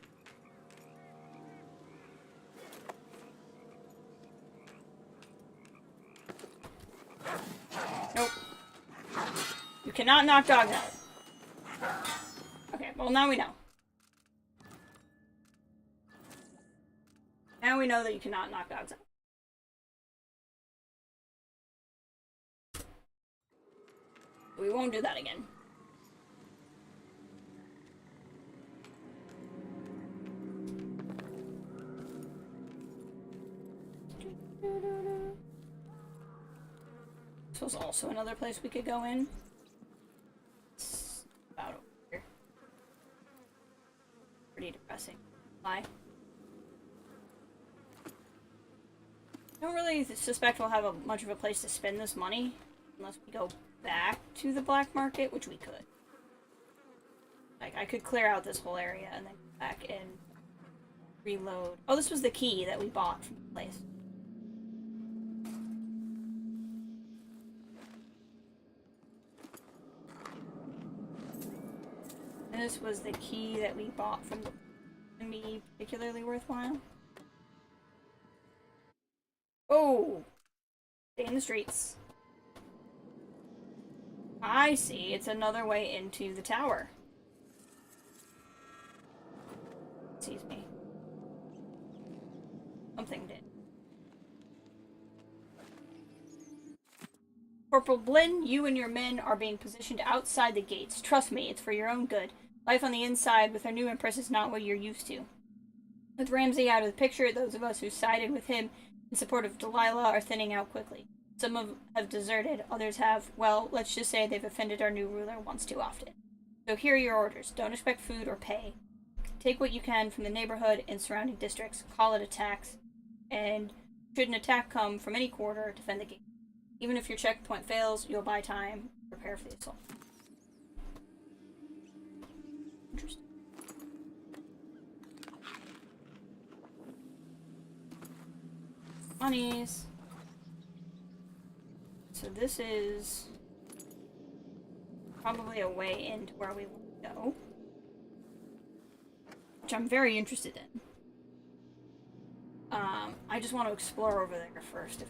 cannot knock dogs out. Okay, well now we know. Now we know that you cannot knock dogs out. We won't do that again. This was also another place we could go in. It's about over here. Pretty depressing. Why? I don't really suspect we'll have much of a place to spend this money unless we go back to the black market, which we could. Like, I could clear out this whole area and then go back and reload. Oh, this was the key that we bought from the place. This was the key that we bought from the... Can be particularly worthwhile. Oh! Stay in the streets. I see. It's another way into the tower. Excuse me. Something did. Corporal Blinn, you and your men are being positioned outside the gates. Trust me, it's for your own good. Life on the inside with our new Empress is not what you're used to. With Ramsay out of the picture, those of us who sided with him in support of Delilah are thinning out quickly. Some have deserted, others have, well, let's just say they've offended our new ruler once too often. So here are your orders. Don't expect food or pay. Take what you can from the neighborhood and surrounding districts, call it a tax, and should an attack come from any quarter, defend the gate. Even if your checkpoint fails, you'll buy time, prepare for the assault. Interesting. Monies. So this is probably a way into where we want to go, which I'm very interested in. I just want to explore over there first.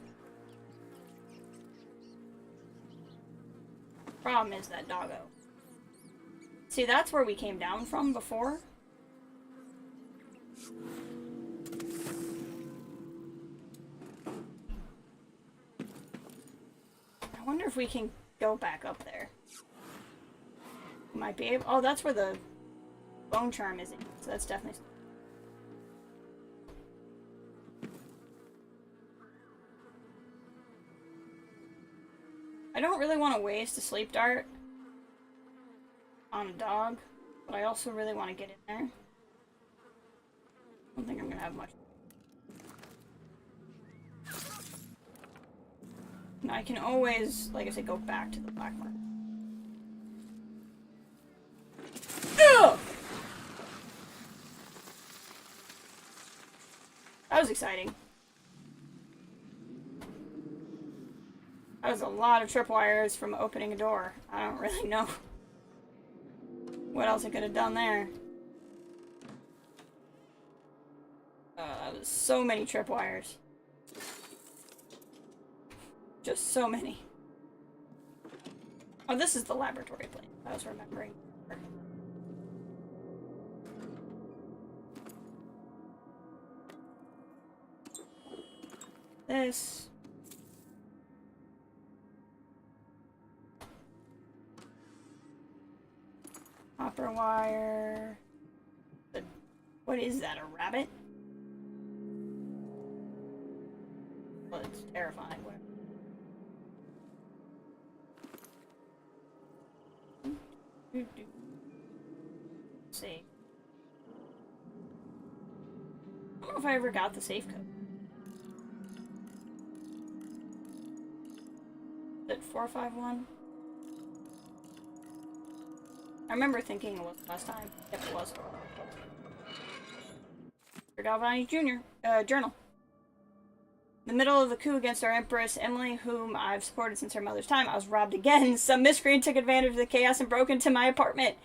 Problem is that doggo. See, that's where we came down from before. I wonder if we can go back up there. Might be able. Oh, that's where the bone charm is. So that's definitely. I don't really want to waste a sleep dart on a dog, but I also really want to get in there. I don't think I'm gonna have much. And I can always, like I said, go back to the black market. Ugh! That was exciting. That was a lot of tripwires from opening a door. I don't really know what else I could have done there. That was so many tripwires. Just so many. Oh, this is the laboratory place. I was remembering. This. Copper wire. What is that, a rabbit? Well, it's terrifying. Whatever. Let's see. I don't know if I ever got the safe code. Is it 451? I remember thinking it was last time. Yep, it was. Galvani Jr. Journal. In the middle of the coup against our Empress, Emily, whom I've supported since her mother's time, I was robbed again. Some miscreant took advantage of the chaos and broke into my apartment.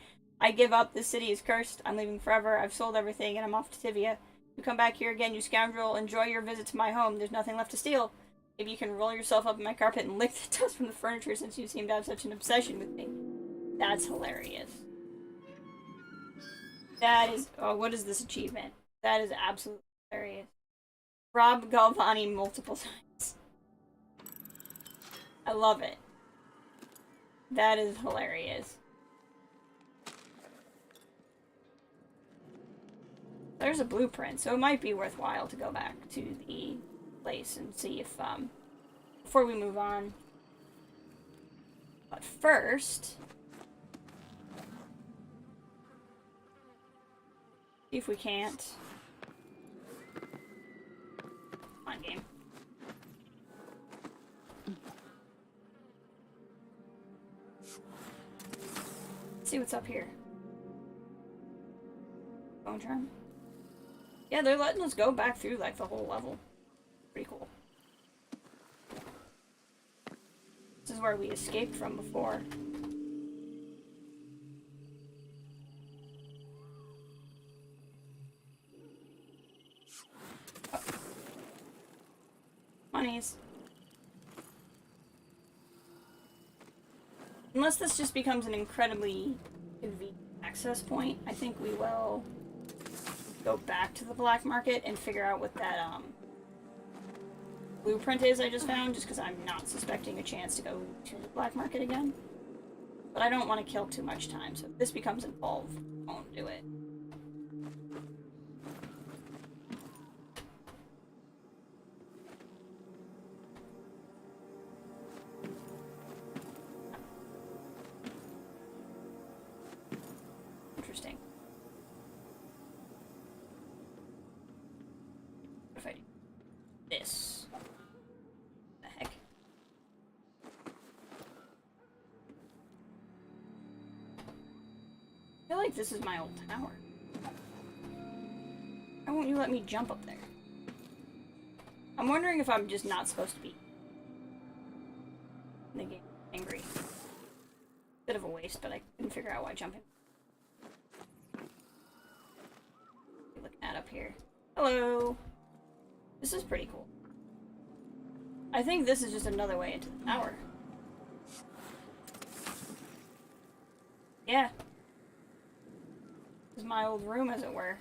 I give up. This city is cursed. I'm leaving forever. I've sold everything and I'm off to Tivia. You come back here again, you scoundrel. Enjoy your visit to my home. There's nothing left to steal. Maybe you can roll yourself up in my carpet and lick the dust from the furniture since you seem to have such an obsession with me. That's hilarious. That is... Oh, what is this achievement? That is absolutely hilarious. Rob Galvani multiple times. I love it. That is hilarious. There's a blueprint, so it might be worthwhile to go back to the place and see if, before we move on. But first... see if we can't... Come on, game. Let's see what's up here. Bone charm? Yeah, they're letting us go back through, like, the whole level. Pretty cool. This is where we escaped from before. Oh. Monies. Unless this just becomes an incredibly convenient access point, I think we will go back to the black market and figure out what that blueprint is I just found, just because I'm not suspecting a chance to go to the black market again. But I don't want to kill too much time, so if this becomes involved, I won't do it. Interesting. What if I do this? The heck? I feel like this is my old tower. Why won't you let me jump up there? I'm wondering if I'm just not supposed to be in the game angry. Bit of a waste, but I couldn't figure out why jumping. Looking at up here. Hello! This is pretty cool. I think this is just another way into the tower. Yeah. This is my old room, as it were.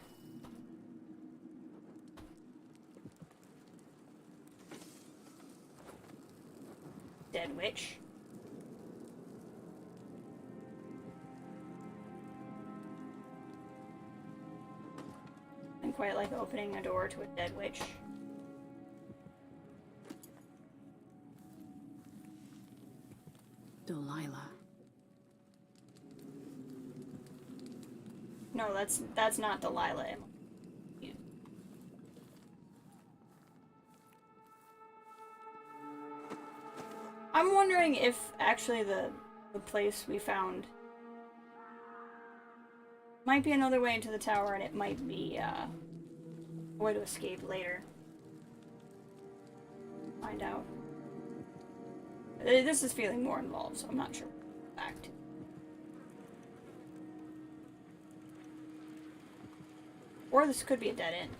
Dead witch. Didn't quite like opening a door to a dead witch. Delilah. No, that's not Delilah. I'm wondering if actually the place we found might be another way into the tower, and it might be a way to escape later. Find out. This is feeling more involved, so I'm not sure what to go back to. Or this could be a dead end.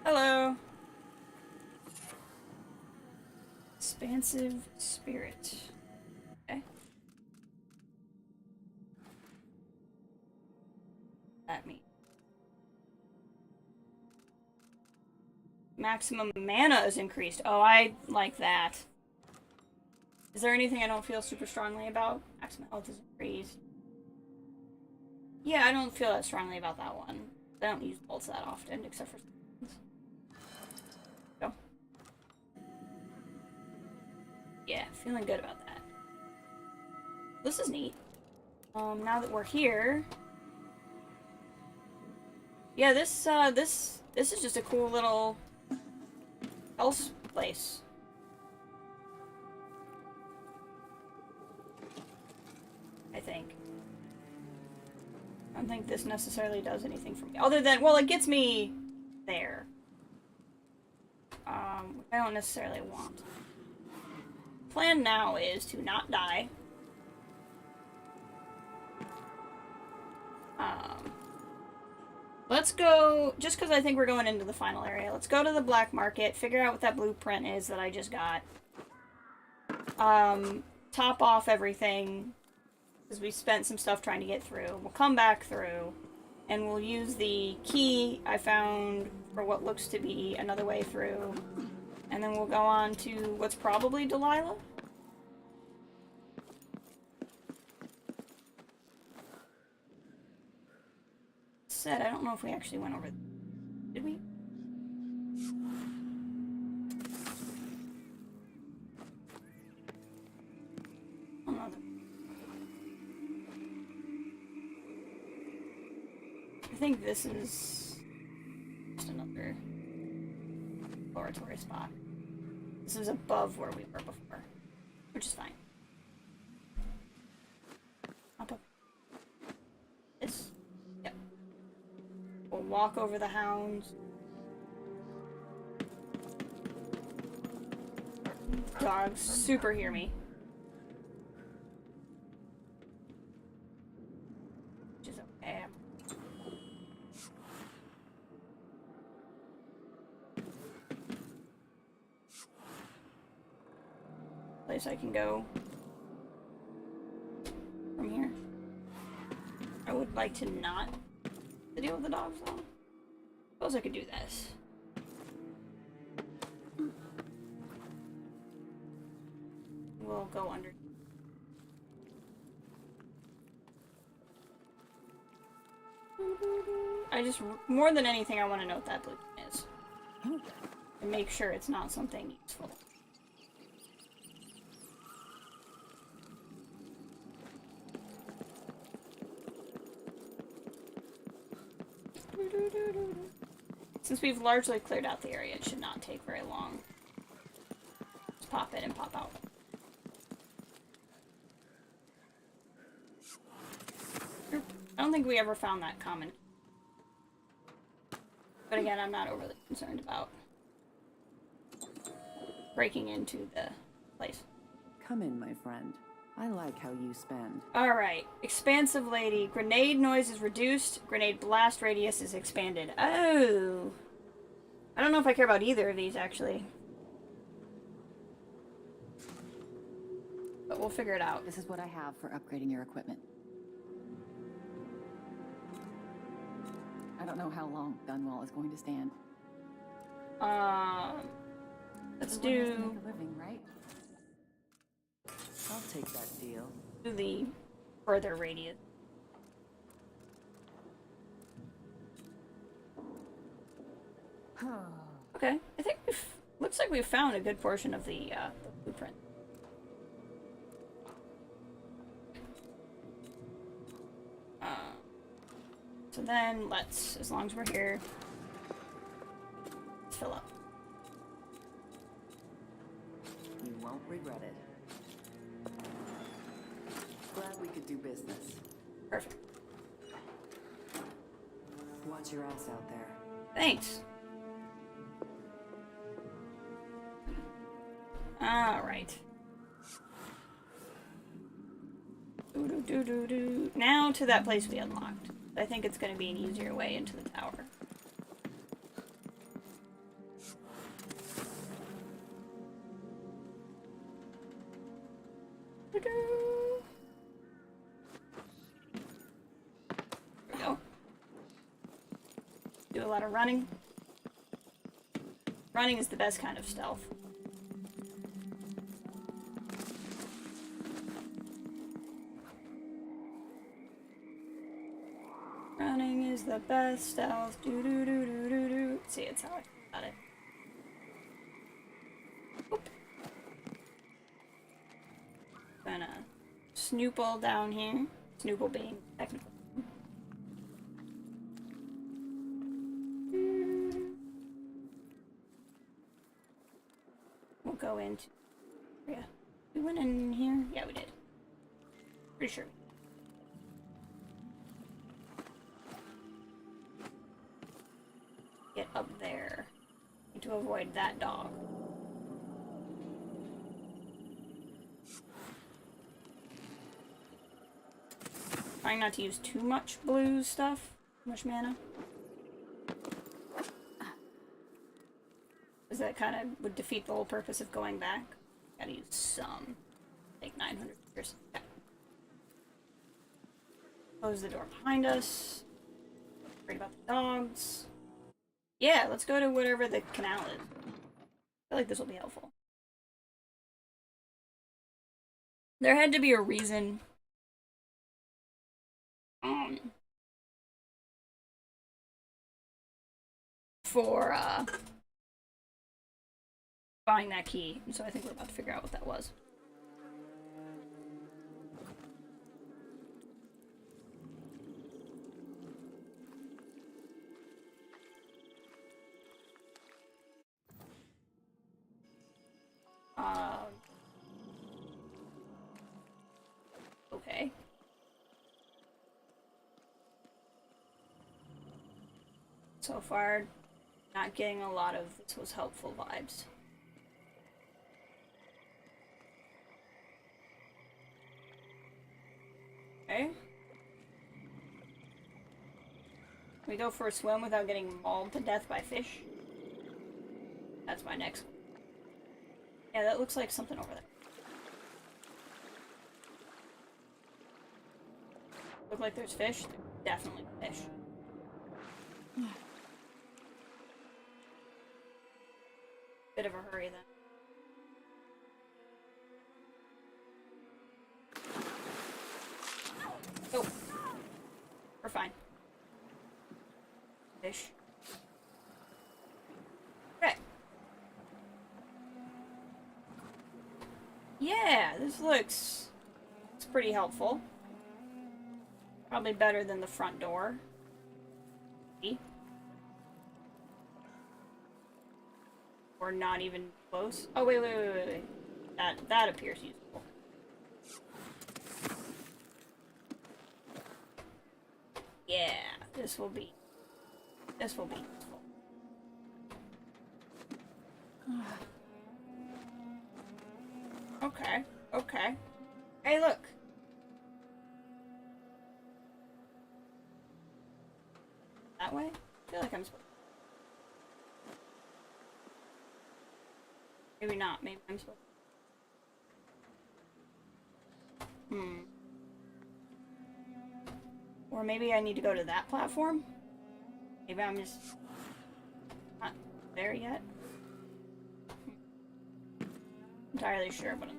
Hello. Expansive spirit. Okay. That means maximum mana is increased. Oh, I like that. Is there anything I don't feel super strongly about? Maximum health is increased. Yeah, I don't feel that strongly about that one. I don't use bolts that often, except for so. Yeah, feeling good about that. This is neat. Now that we're here, yeah, this is just a cool little else place. I think. I don't think this necessarily does anything for me, other than, well, it gets me there. Which I don't necessarily want. Plan now is to not die. Let's go, just because I think we're going into the final area, let's go to the black market, figure out what that blueprint is that I just got. Top off everything, because we spent some stuff trying to get through. We'll come back through, and we'll use the key I found for what looks to be another way through. And then we'll go on to what's probably Delilah. Said, I don't know if we actually went over. Did we? Oh, no. I think this is just another laboratory spot. This is above where we were before, which is fine. Up. This. Yep. We'll walk over the hounds. Dogs super hear me. Which is okay. Place I can go from here. I would like to not to deal with the dogs though. Suppose I could do this. We'll go under. I just, more than anything, I want to know what that blue is. And make sure it's not something useful. Since we've largely cleared out the area, it should not take very long. Just pop in and pop out. I don't think we ever found that common. But again, I'm not overly concerned about breaking into the place. Come in, my friend. I like how you spend. Alright. Expansive lady. Grenade noise is reduced. Grenade blast radius is expanded. Oh! I don't know if I care about either of these, actually. But we'll figure it out. This is what I have for upgrading your equipment. I don't know how long Dunwall is going to stand. Let's Everyone has to do make a living, right? I'll take that deal. the further radius. Okay, I think looks like we've found a good portion of the blueprint. So then let's, as long as we're here, let's fill up. You won't regret it. Glad we could do business. Perfect. Watch your ass out there. Thanks. Alright. Now to that place we unlocked. I think it's going to be an easier way into the tower. There we go. Do a lot of running. Running is the best kind of stealth. Running is the best stealth. Do do do do do do. See, it's how I got it. Oop. Gonna snoople down here. Snoople being technical. We'll go into. Yeah, we went in here. Yeah, we did. Pretty sure. Get up there. Need to avoid that dog. Trying not to use too much blue stuff. Too much mana. Because that kind of would defeat the whole purpose of going back. Gotta use some. Take 900 years. Okay. Close the door behind us. Worried about the dogs. Yeah, let's go to whatever the canal is. I feel like this will be helpful. There had to be a reason. For buying that key, and so I think we're about to figure out what that was. Okay. So far, not getting a lot of this was helpful vibes. Okay. Can we go for a swim without getting mauled to death by fish? That's my next one. Yeah, that looks like something over there. Look like there's fish? There's definitely fish. Bit of a hurry then. Oh. We're fine. Fish. Okay. Yeah, this looks... It's pretty helpful. Probably better than the front door. Or not even close. Oh, wait. That appears useful. Yeah, this will be useful. Okay. Hey, look. That way? I feel like I'm supposed to. Maybe not. Maybe I'm supposed to. Or maybe I need to go to that platform? Maybe I'm just not there yet? Entirely sure, but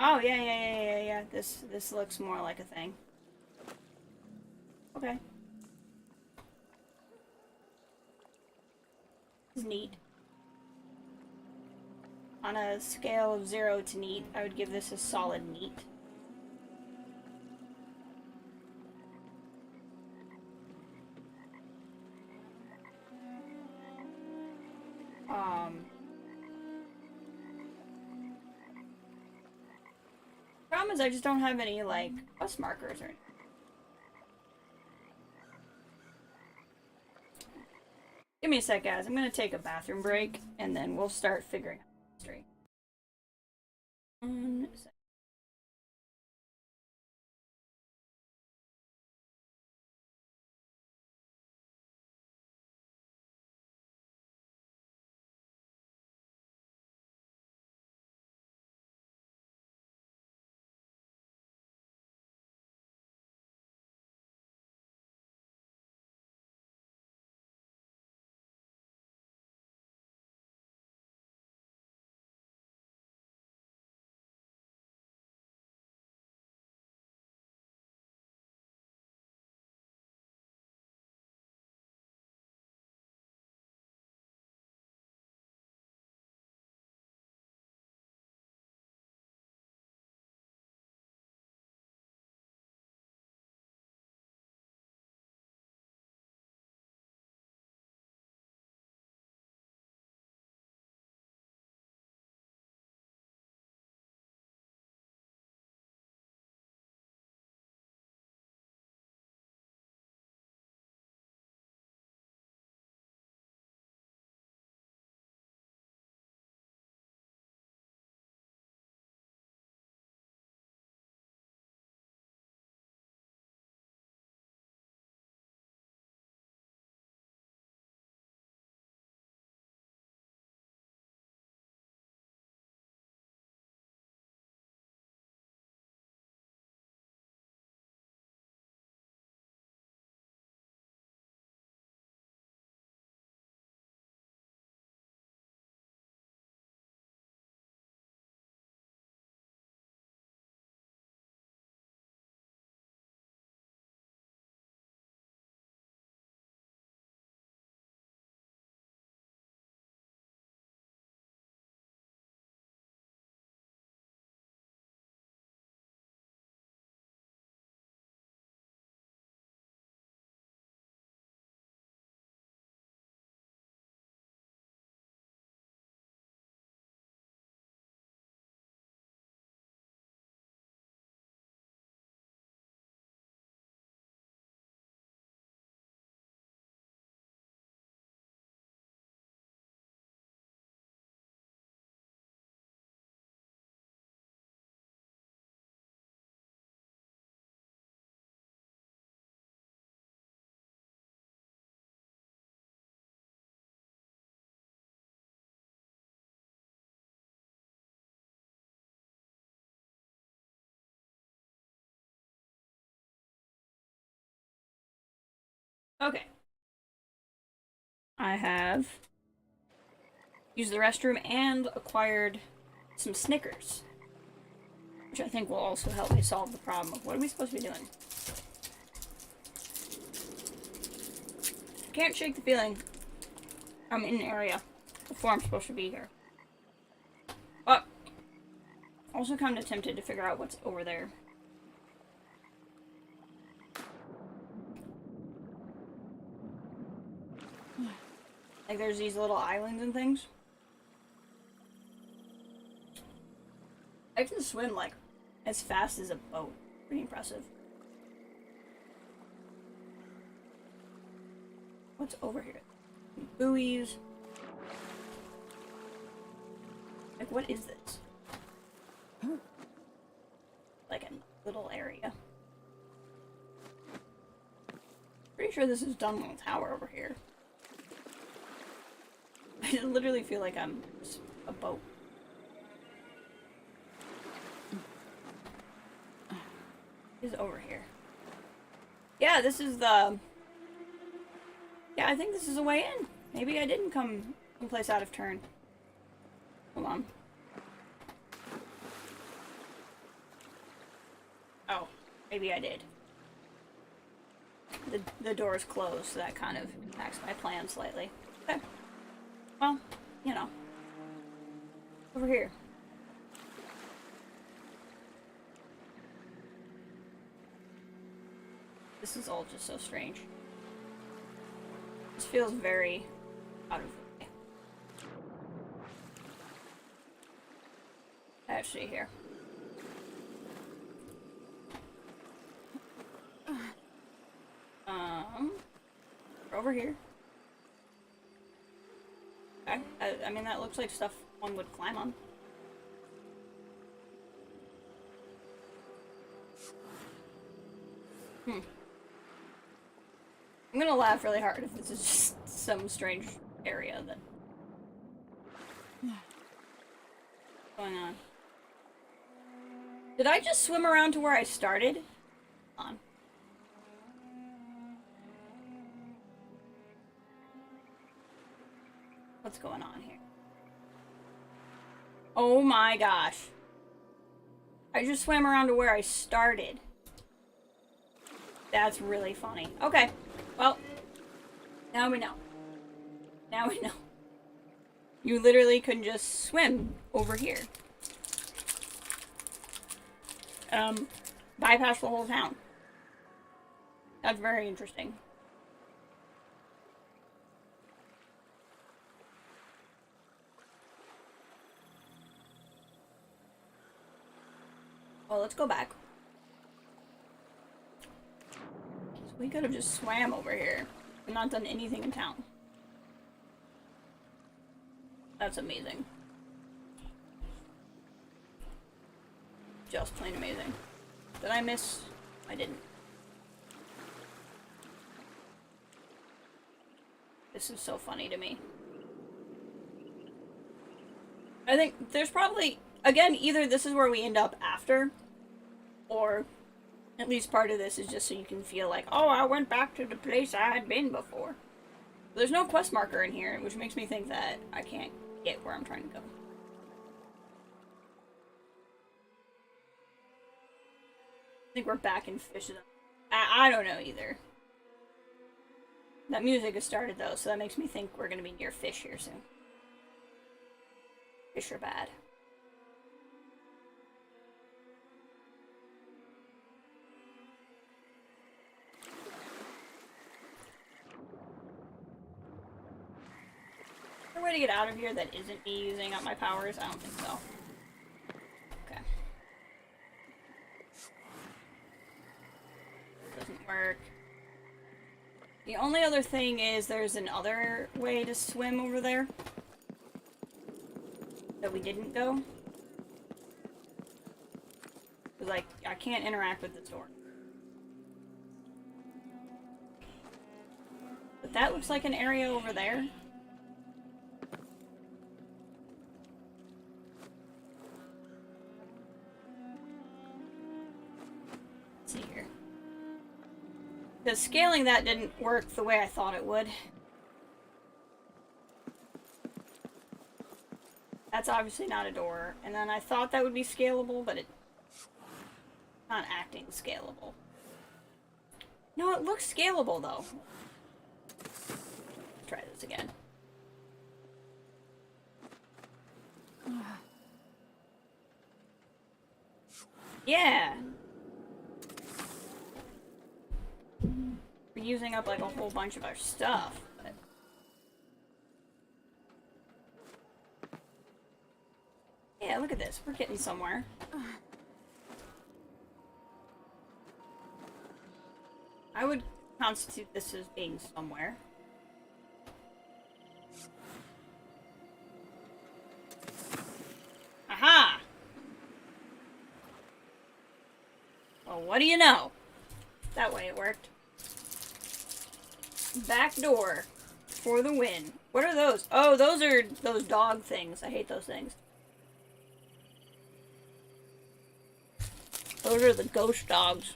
oh, yeah. This looks more like a thing. Okay. This is neat. On a scale of 0 to neat, I would give this a solid neat. Problem is I just don't have any, like, bus markers or anything. Give me a sec, guys. I'm gonna take a bathroom break, and then we'll start figuring out the history. 1 sec. Okay. I have used the restroom and acquired some Snickers, which I think will also help me solve the problem of what are we supposed to be doing? Can't shake the feeling I'm in an area before I'm supposed to be here. But also kind of tempted to figure out what's over there. Like there's these little islands and things. I can swim like as fast as a boat. Pretty impressive. What's over here? Buoys. Like what is this? Like a little area. Pretty sure this is Dunwall Tower over here. I literally feel like I'm just a boat. Is over here. Yeah, this is the... Yeah, I think this is a way in. Maybe I didn't come someplace out of turn. Hold on. Oh, maybe I did. The door is closed, so that kind of impacts my plan slightly. Okay. Well, you know. Over here. This is all just so strange. This feels very out of the way. Actually, here. Over here. Okay. I mean, that looks like stuff one would climb on. I'm gonna laugh really hard if this is just some strange area that... What's going on? Did I just swim around to where I started? Hold on. What's going on here? Oh my gosh. I just swam around to where I started. That's really funny. Okay. Well, now we know. Now we know. You literally can just swim over here. Bypass the whole town. That's very interesting. Well, let's go back. So we could have just swam over here and not done anything in town. That's amazing. Just plain amazing. Did I miss? I didn't. This is so funny to me. I think there's probably, again, either this is where we end up after, or at least part of this is just so you can feel like, oh, I went back to the place I had been before. There's no quest marker in here, which makes me think that I can't get where I'm trying to go. I think we're back in Fishes. I don't know either. That music has started though, so that makes me think we're gonna be near fish here soon. Fish are bad. Is there a way to get out of here that isn't me using up my powers? I don't think so. Okay. Doesn't work. The only other thing is there's another way to swim over there that we didn't go. Cause like I can't interact with the door. But that looks like an area over there. Let's see here. Because scaling that didn't work the way I thought it would. That's obviously not a door. And then I thought that would be scalable, but it's not acting scalable. No, it looks scalable though. Let's try this again. Yeah! We're using up like a whole bunch of our stuff. But... yeah, look at this. We're getting somewhere. I would constitute this as being somewhere. Aha! Well, what do you know? That way it worked. Back door for the win. What are those? Oh, those are those dog things. I hate those things. Those are the ghost dogs.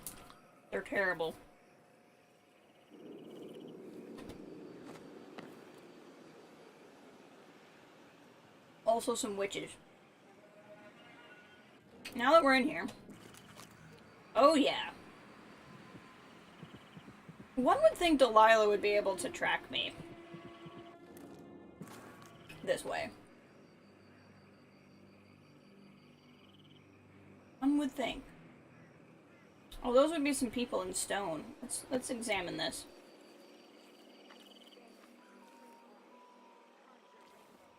They're terrible. Also some witches. Now that we're in here. Oh yeah. One would think Delilah would be able to track me. This way. One would think. Oh, those would be some people in stone. Let's examine this.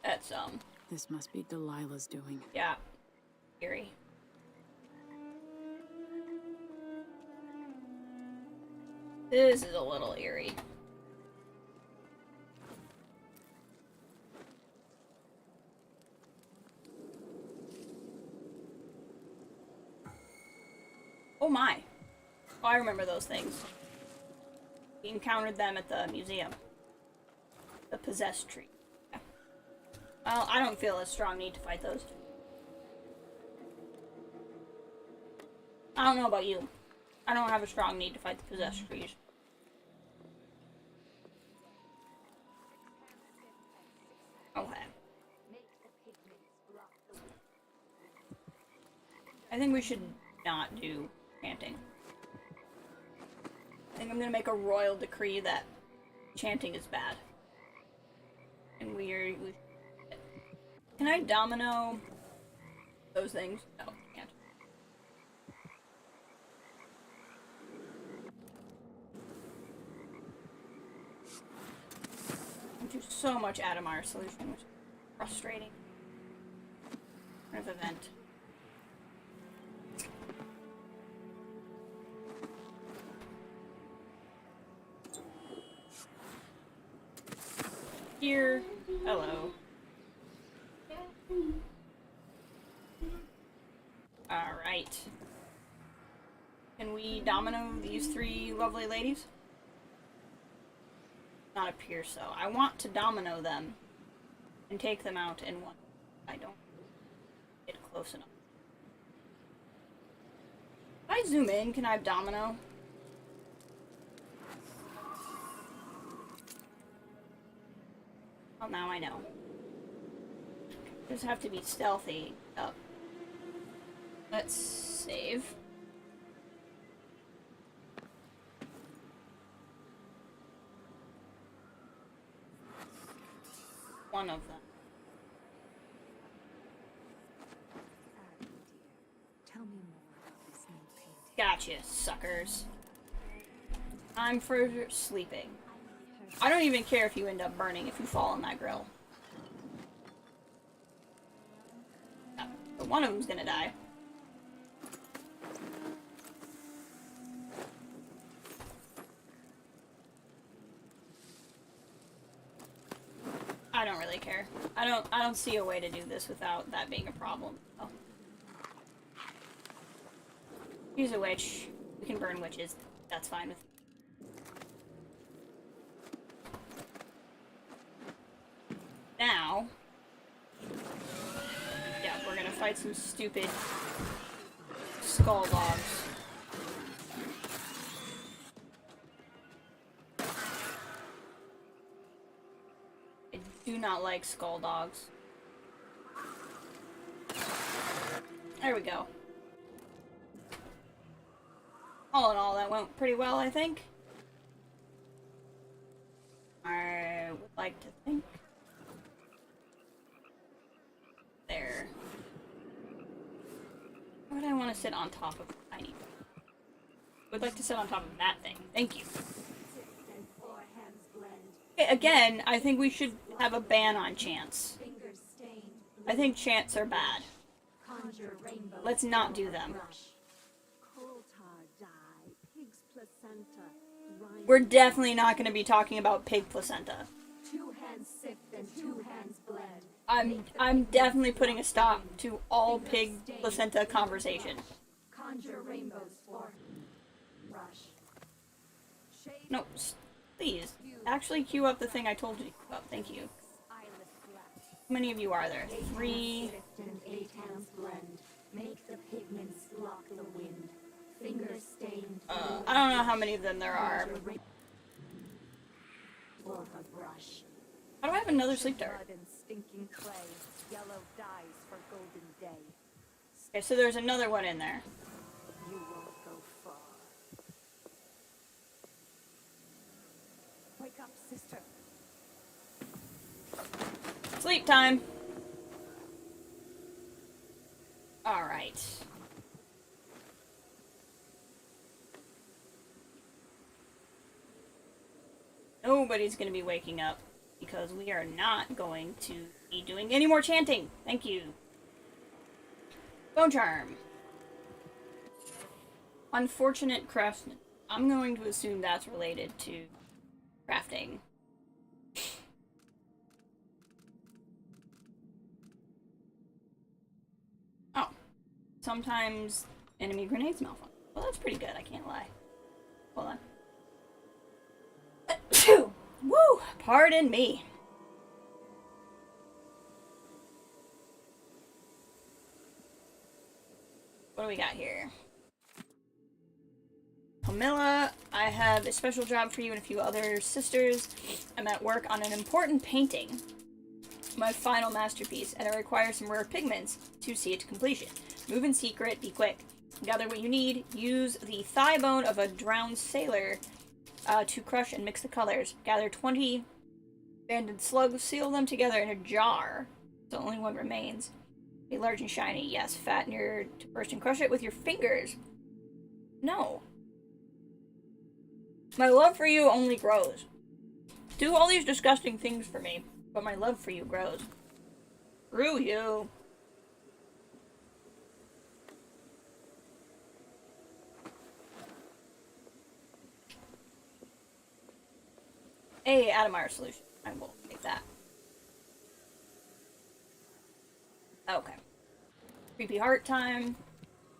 That's This must be Delilah's doing. yeah. Eerie. This is a little eerie. Oh my. Oh, I remember those things. We encountered them at the museum. The possessed tree. Yeah. Well, I don't feel a strong need to fight those. I don't know about you. I don't have a strong need to fight the possessed trees. Okay. I think we should not do chanting. I think I'm gonna make a royal decree that chanting is bad. And we can I domino those things? No, I can't. I do so much Adamar solution, which is frustrating. Kind of event. Here. Hello. Alright. Can we domino these three lovely ladies? Not appear so. I want to domino them and take them out in one. I don't get close enough. If I zoom in, can I have domino? Well, now I know. Just have to be stealthy. Oh. Let's save. One of them. Tell me more about this new painting. Gotcha, suckers. I'm for sleeping. I don't even care if you end up burning if you fall on that grill. But one of them's gonna die. I don't really care. I don't see a way to do this without that being a problem. Oh. Here's a witch. We can burn witches. That's fine with me. Now, yeah, we're gonna fight some stupid skull dogs. do not like skull dogs. There we go. All in all, that went pretty well, I think. I would like to think. There. Why would I want to sit on top of tiny? Would like to sit on top of that thing. Thank you. Okay, again, I think we should have a ban on chants. I think chants are bad. Let's not do them. We're definitely not going to be talking about pig placenta. 2 hands sift and 2 hands bled. I'm definitely putting a stop to all pig placenta conversation. Conjure rainbows for rush. No, please. Actually queue up the thing I told you to queue up. Thank you. How many of you are there? 3. 8 hands blend. Make the pigments block the wind. Fingers stained. I don't know how many of them there are. How do I have another sleep dart? Okay, so there's another one in there. You won't go far. Wake up, sister. Sleep time. Alright. Nobody's gonna be waking up because we are not going to be doing any more chanting. Thank you. Bone charm. Unfortunate craftsman. I'm going to assume that's related to crafting. Oh. Sometimes enemy grenades malfunction. Well, that's pretty good, I can't lie. Hold on. Woo! Pardon me. What do we got here? Camilla, I have a special job for you and a few other sisters. I'm at work on an important painting. My final masterpiece, and it requires some rare pigments to see it to completion. Move in secret, be quick. Gather what you need. Use the thigh bone of a drowned sailor to crush and mix the colors. Gather 20 abandoned slugs, seal them together in a jar. So only one remains. Be large and shiny. Yes, fat near to burst and crush it with your fingers. No. My love for you only grows. Do all these disgusting things for me, but my love for you grows. Screw you. A Atomar solution. I will take that. Okay. Creepy heart time.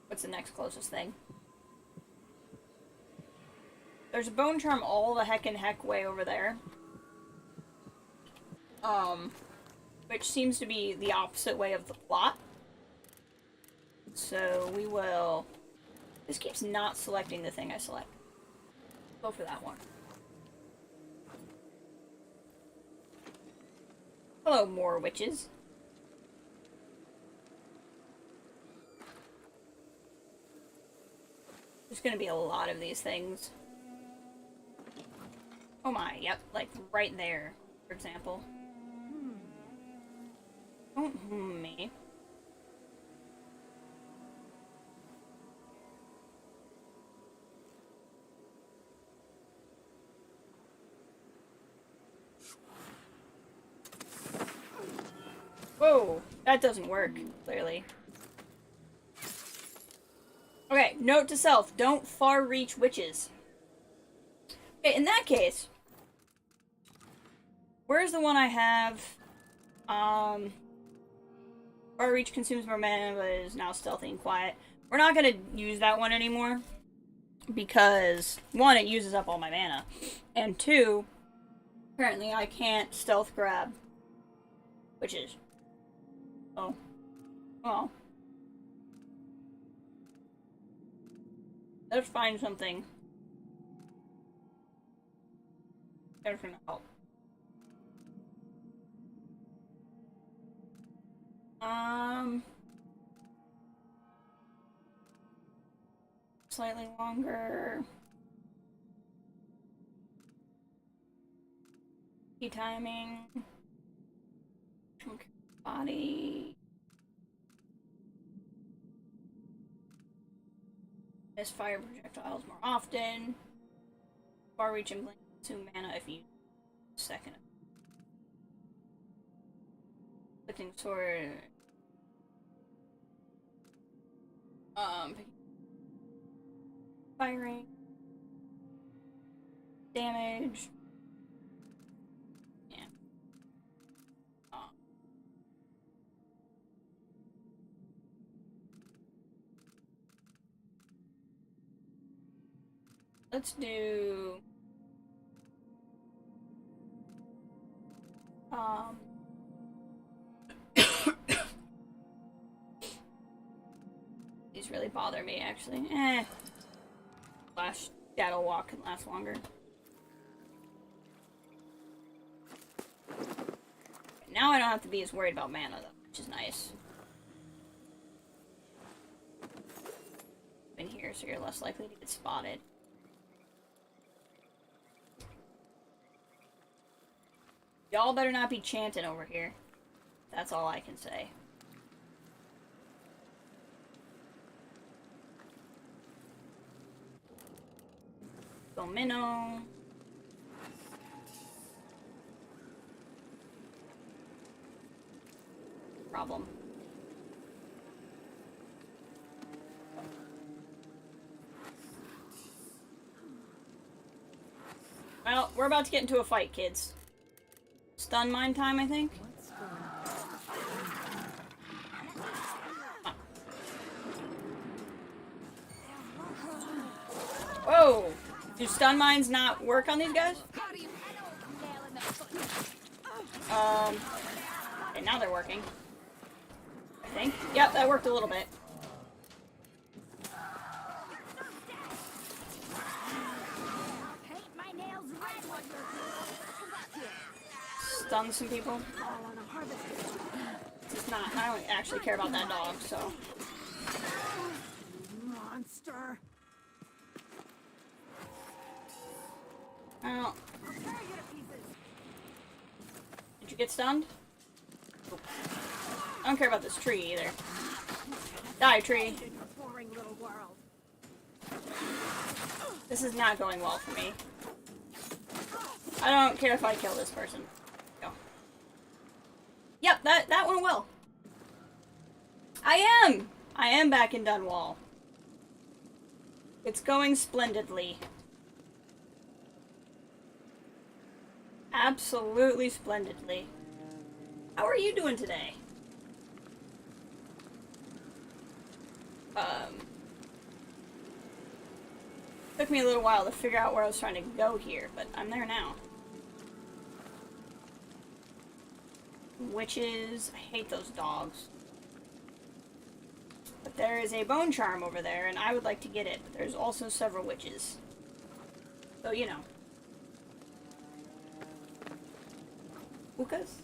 What's the next closest thing? There's a bone charm all the heck way over there. Which seems to be the opposite way of the plot. So we will... This keeps not selecting the thing I select. Go for that one. Hello, more witches. There's gonna be a lot of these things. Oh my, yep, like right there, for example. Don't me. Whoa, that doesn't work, clearly. Okay, note to self, don't far reach witches. Okay, in that case, where's the one I have? Far reach consumes more mana, but is now stealthy and quiet. We're not gonna use that one anymore. Because, one, it uses up all my mana. And two, apparently I can't stealth grab witches. Oh. Well. Let's find something. Better for now. Slightly longer. Key timing. Okay. Body. Misfire projectiles more often. Far reaching blink 2 mana if you second. Flicking sword. Firing. Damage. Yeah. Let's do these really bother me actually. Flash Shadow Walk can last longer. Now I don't have to be as worried about mana though, which is nice. In here, so you're less likely to get spotted. Y'all better not be chanting over here. That's all I can say. Go minnow. Problem. Well, we're about to get into a fight, kids. Stun mine time, I think. Whoa! Do stun mines not work on these guys? Okay, now they're working. I think. Yep, that worked a little bit. Stun some people. It's not. I don't actually care about that dog, so. Monster. Oh. Did you get stunned? Oop. I don't care about this tree either. Die, tree. This is not going well for me. I don't care if I kill this person. Go. Yep, that went well. I am back in Dunwall. It's going splendidly. Absolutely splendidly. How are you doing today? Took me a little while to figure out where I was trying to go here, but I'm there now. Witches. I hate those dogs. But there is a bone charm over there, and I would like to get it, but there's also several witches. So, you know. Hookahs?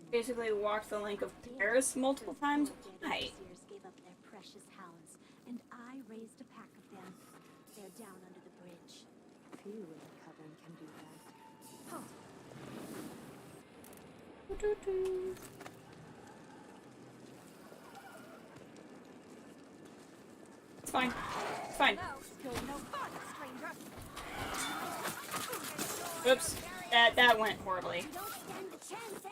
Basically walked the length of Paris multiple times. Why? Gave up their precious hounds, and I raised a pack of them. They're down under the bridge. Few in the coven can do that. It's fine. It's fine. Oops. That went horribly.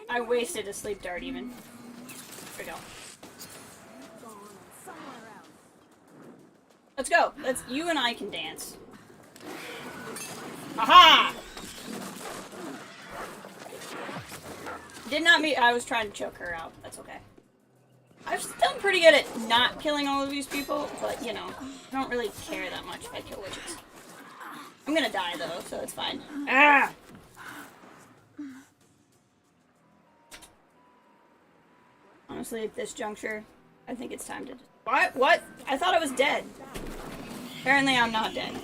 I wasted a sleep dart even. There we go. Let's go. You and I can dance. Aha! Did not mean I was trying to choke her out. That's okay. I've done pretty good at not killing all of these people, but you know, I don't really care that much if I kill witches. I'm gonna die though, so it's fine. Ah! Honestly, at this juncture, I think it's time to... What? What? I thought I was dead. Apparently I'm not dead.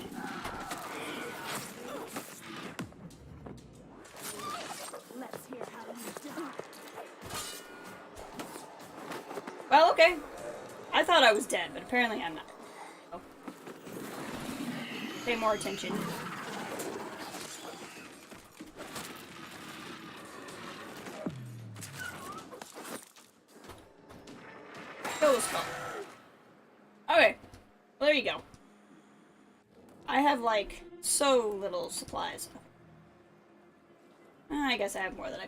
Well, okay. I thought I was dead, but apparently I'm not. So, pay more attention. Kill the skull. Okay. Well, there you go. I have, like, so little supplies. I guess I have more than I...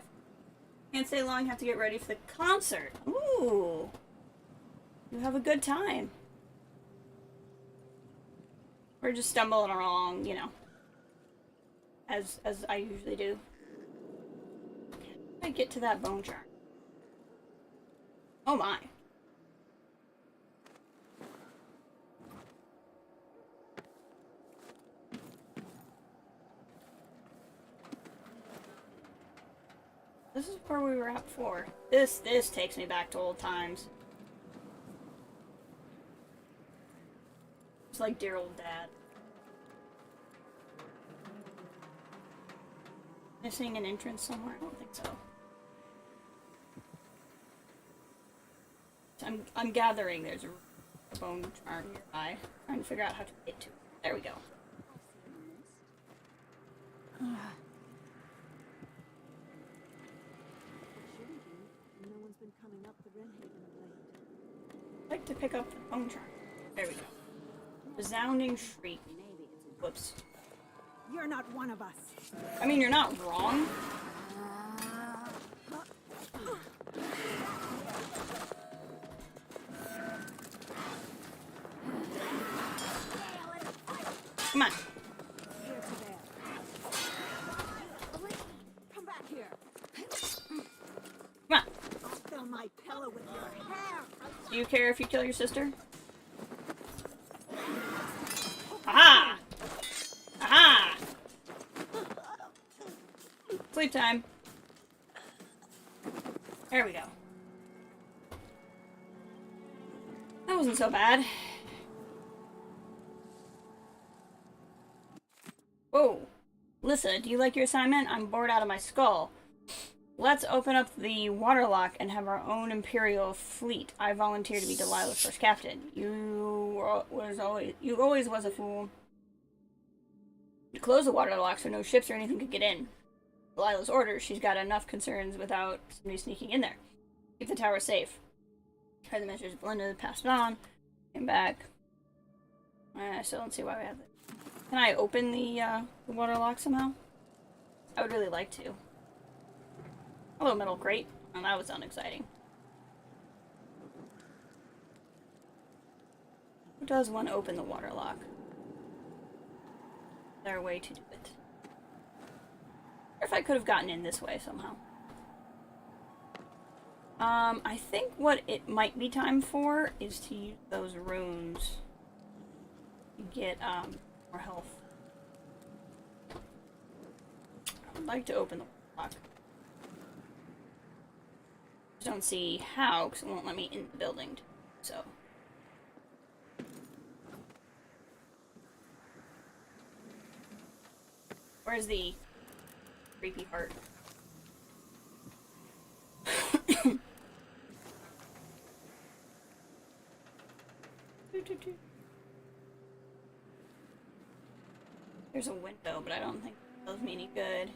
Can't stay long, have to get ready for the concert. Ooh. You have a good time. We're just stumbling along, you know. As I usually do. How did I get to that bone jar? Oh my. This is where we were at before. This takes me back to old times. It's like dear old dad. Missing an entrance somewhere? I don't think so. I'm gathering there's a bone jar nearby. Trying to figure out how to get to it. There we go. I'd like to pick up the bone jar. There we go. Resounding shriek. Whoops. You're not one of us. I mean, you're not wrong. Come on. Come back here. Come on. I'll fill my pillow with your hair. Do you care if you kill your sister? Aha! Aha! Sleep time. There we go. That wasn't so bad. Whoa. Lissa, do you like your assignment? I'm bored out of my skull. Let's open up the waterlock and have our own Imperial fleet. I volunteer to be Delilah's first captain. You always was a fool. You close the waterlock so no ships or anything could get in. Delilah's orders, she's got enough concerns without somebody sneaking in there. Keep the tower safe. Try the measures Belinda passed on. Came back. I still don't see why we have it. Can I open the waterlock somehow? I would really like to. Hello, metal crate. Oh, that was unexciting. How does one open the waterlock? Is there a way to do it? Or if I could have gotten in this way somehow. I think what it might be time for is to use those runes to get, more health. I would like to open the lock. Just don't see how, because it won't let me in the building, so. Where's the creepy heart? There's a window, but I don't think it does me any good.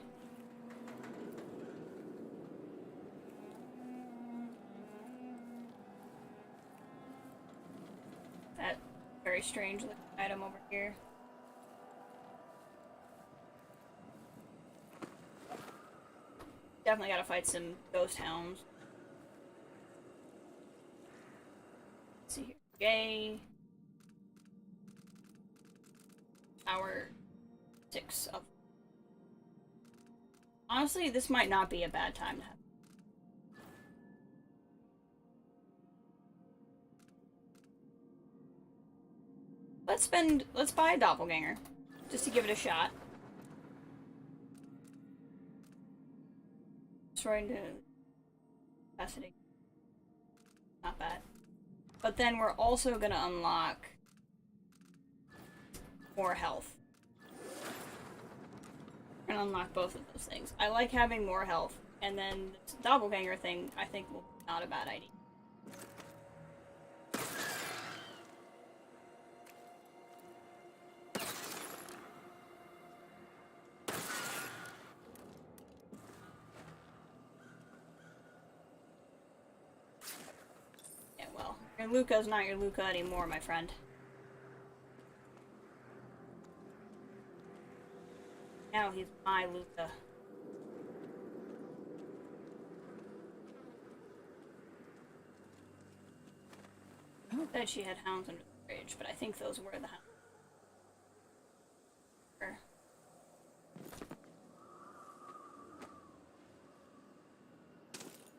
That very strange looking item over here. Definitely gotta fight some ghost hounds. Let's see here. Yay. Hour 6 of. Honestly, this might not be a bad time to have. Let's buy a doppelganger. Just to give it a shot. Trying to capacity. Not bad. But then we're also gonna unlock more health. We're gonna unlock both of those things. I like having more health, and then this doppelganger thing I think will be not a bad idea. Your Luca's not your Luca anymore, my friend. Now he's my Luca. Said she had hounds under the bridge, but I think those were the hounds.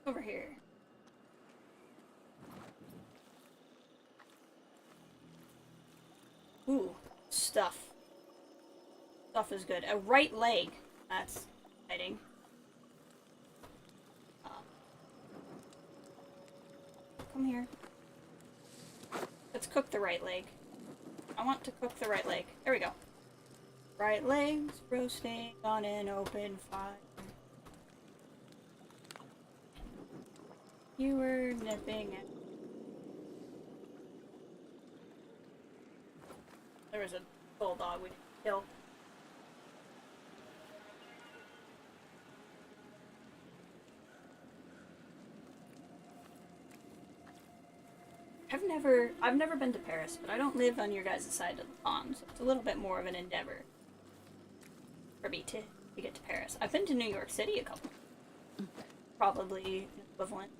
Over here. Ooh, stuff. Stuff is good. A right leg. That's exciting. Come here. Let's cook the right leg. I want to cook the right leg. There we go. Right legs roasting on an open fire. You were nipping at... There was a bulldog we didn't kill. I've never been to Paris, but I don't live on your guys' side of the pond, so it's a little bit more of an endeavor for me to get to Paris. I've been to New York City a couple. Probably equivalent.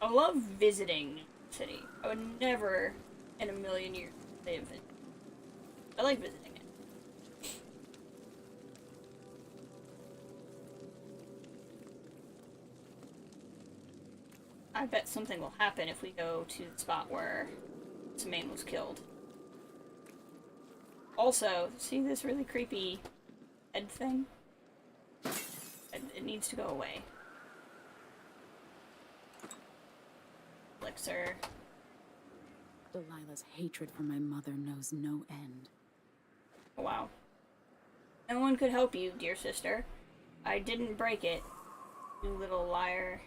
I love visiting New York City. I would never in a million years live in. I like visiting it. I bet something will happen if we go to the spot where Semaine was killed. Also, see this really creepy head thing? It needs to go away. Elixir. Delilah's hatred for my mother knows no end. Oh, wow. No one could help you, dear sister. I didn't break it, you little liar.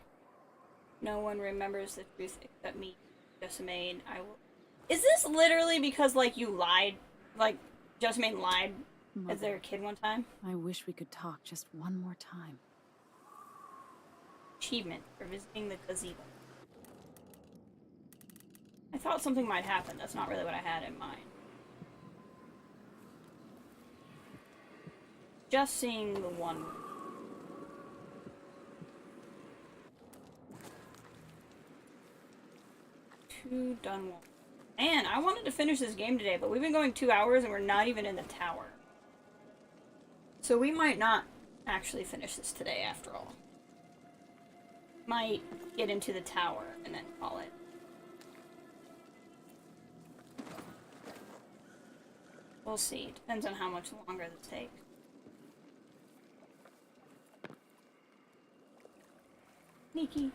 No one remembers the truth except me, Jessamine. I will... Is this literally because, like, you lied? Like, Jessamine lied as their kid one time? I wish we could talk just one more time. Achievement for visiting the gazebo. I thought something might happen. That's not really what I had in mind. Just seeing the one. Two done one. Man, I wanted to finish this game today, but we've been going 2 hours and we're not even in the tower. So we might not actually finish this today after all. Might get into the tower and then call it. We'll see. Depends on how much longer this takes. Sneaky.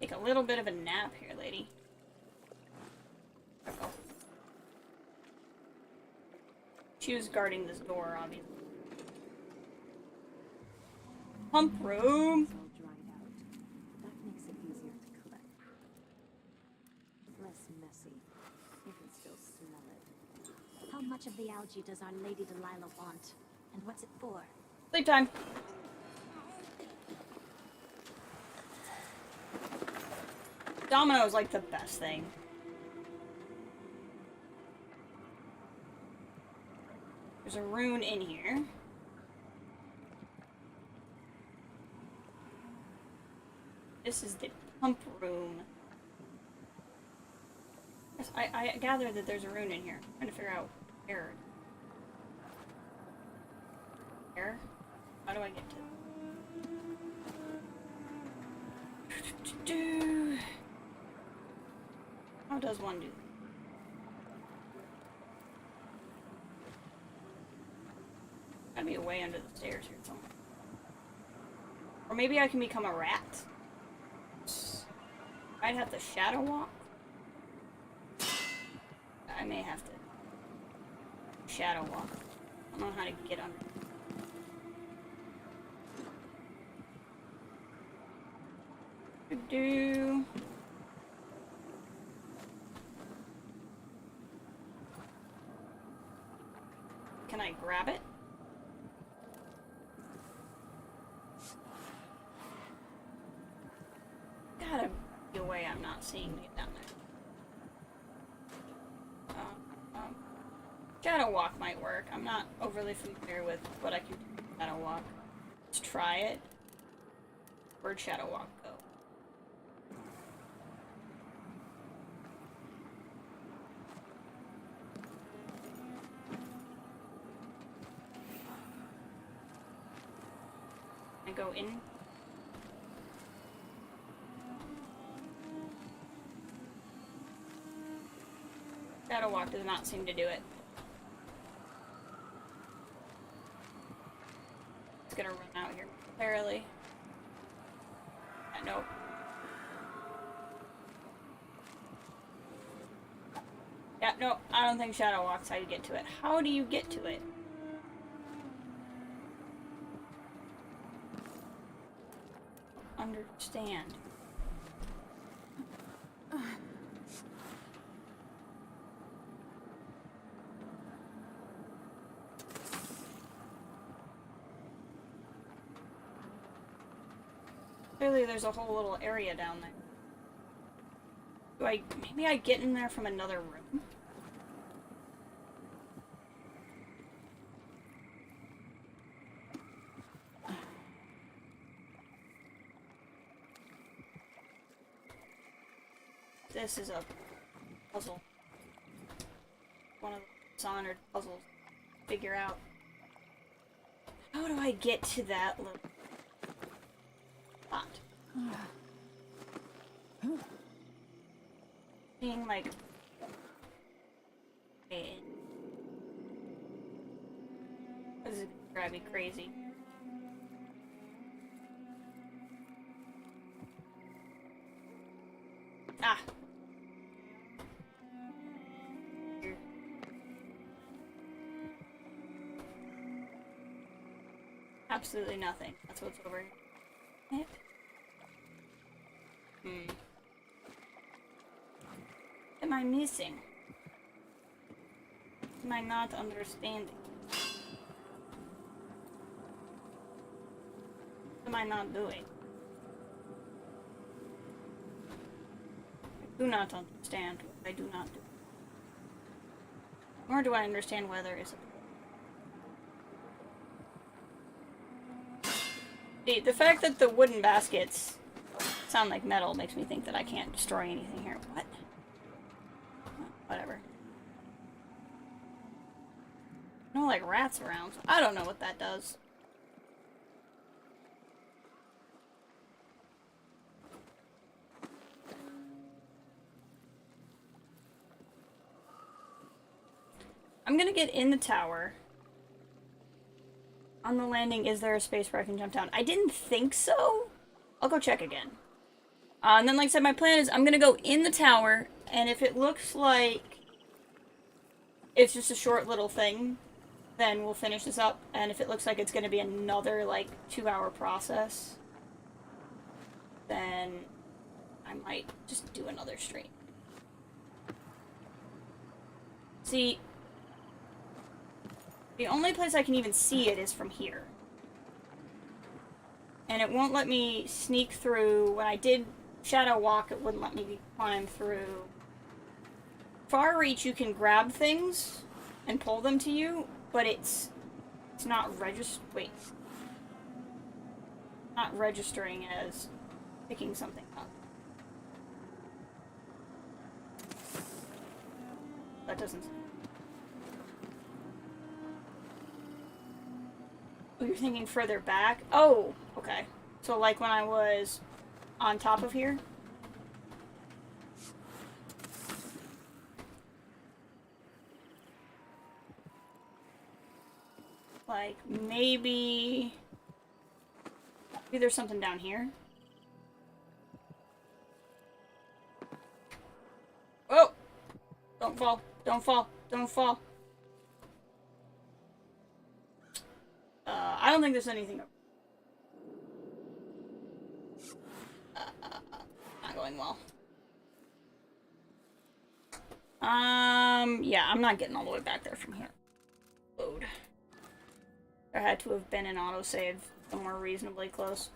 Take a little bit of a nap here, lady. Uh-oh. She was guarding this door, obviously. Pump room! That makes it easier to collect. Less messy. You can still smell it. How much of the algae does Our Lady Delilah want? And what's it for? Sleep time. Domino is like the best thing. There's a rune in here. This is the pump room. Yes, I gather that there's a rune in here. I'm trying to figure out where. Where? How do I get to... How does one do that? Gotta be a way under the stairs here somewhere. Or maybe I can become a rat. I'd have to shadow walk. I may have to shadow walk. I don't know how to get under. Do. Can I grab it? Gotta be a way I'm not seeing it down there. Shadow Walk might work. I'm not overly familiar with what I can do with Shadow Walk. Let's try it. Where'd Shadow Walk go? I go in. Shadow Walk does not seem to do it. It's gonna run out here momentarily. Yeah, nope. Yeah, no, I don't think Shadow Walk's how you get to it. How do you get to it? Understand. Clearly there's a whole little area down there. Maybe I get in there from another room? This is a puzzle. One of the Dishonored puzzles. Figure out. How do I get to that little spot? Being like... This is gonna drive me crazy. Ah! Absolutely nothing. That's what's over here. Am I missing? Am I not understanding? What am I not doing? I do not understand what I do not do. Nor do I understand why there is a... The fact that the wooden baskets sound like metal makes me think that I can't destroy anything here. What? Whatever. No, like rats around. I don't know what that does. I'm gonna get in the tower. On the landing, is there a space where I can jump down? I didn't think so. I'll go check again. And then, like I said, my plan is I'm gonna go in the tower, and if it looks like it's just a short little thing, then we'll finish this up. And if it looks like it's gonna be another, like, 2-hour process, then I might just do another stream. See, the only place I can even see it is from here. And it won't let me sneak through. When I did Shadow Walk, it wouldn't let me climb through. Far Reach, you can grab things and pull them to you, but it's not not registering as picking something up. That doesn't... Oh, you're thinking further back? Oh, okay. So like when I was on top of here? Like, maybe there's something down here. Oh! Don't fall. Don't fall. Don't fall. I don't think there's anything. Not going well. Yeah, I'm not getting all the way back there from here. Load. There had to have been an autosave somewhere reasonably close.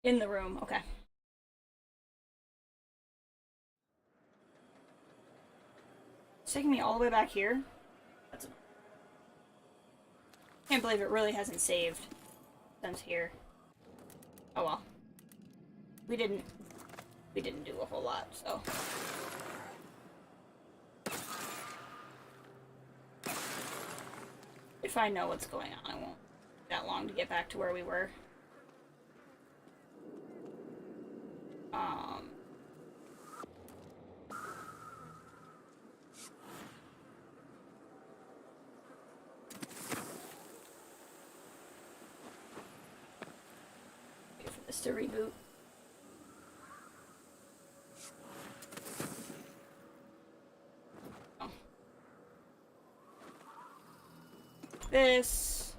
In the room, okay. It's taking me all the way back here. That's a... Can't believe it really hasn't saved since here. Oh well. We didn't do a whole lot, so. If I know what's going on, I won't take that long to get back to where we were. Wait for this to reboot. Oh. This.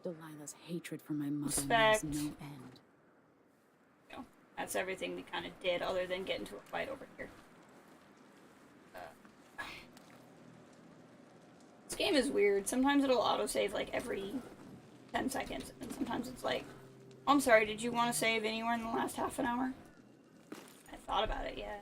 Delilah's hatred for my mother Respect. knows no end. That's everything we kind of did, other than get into a fight over here. This game is weird. Sometimes it'll autosave like every 10 seconds, and sometimes it's like, oh, I'm sorry, did you want to save anywhere in the last half an hour? I thought about it, yeah.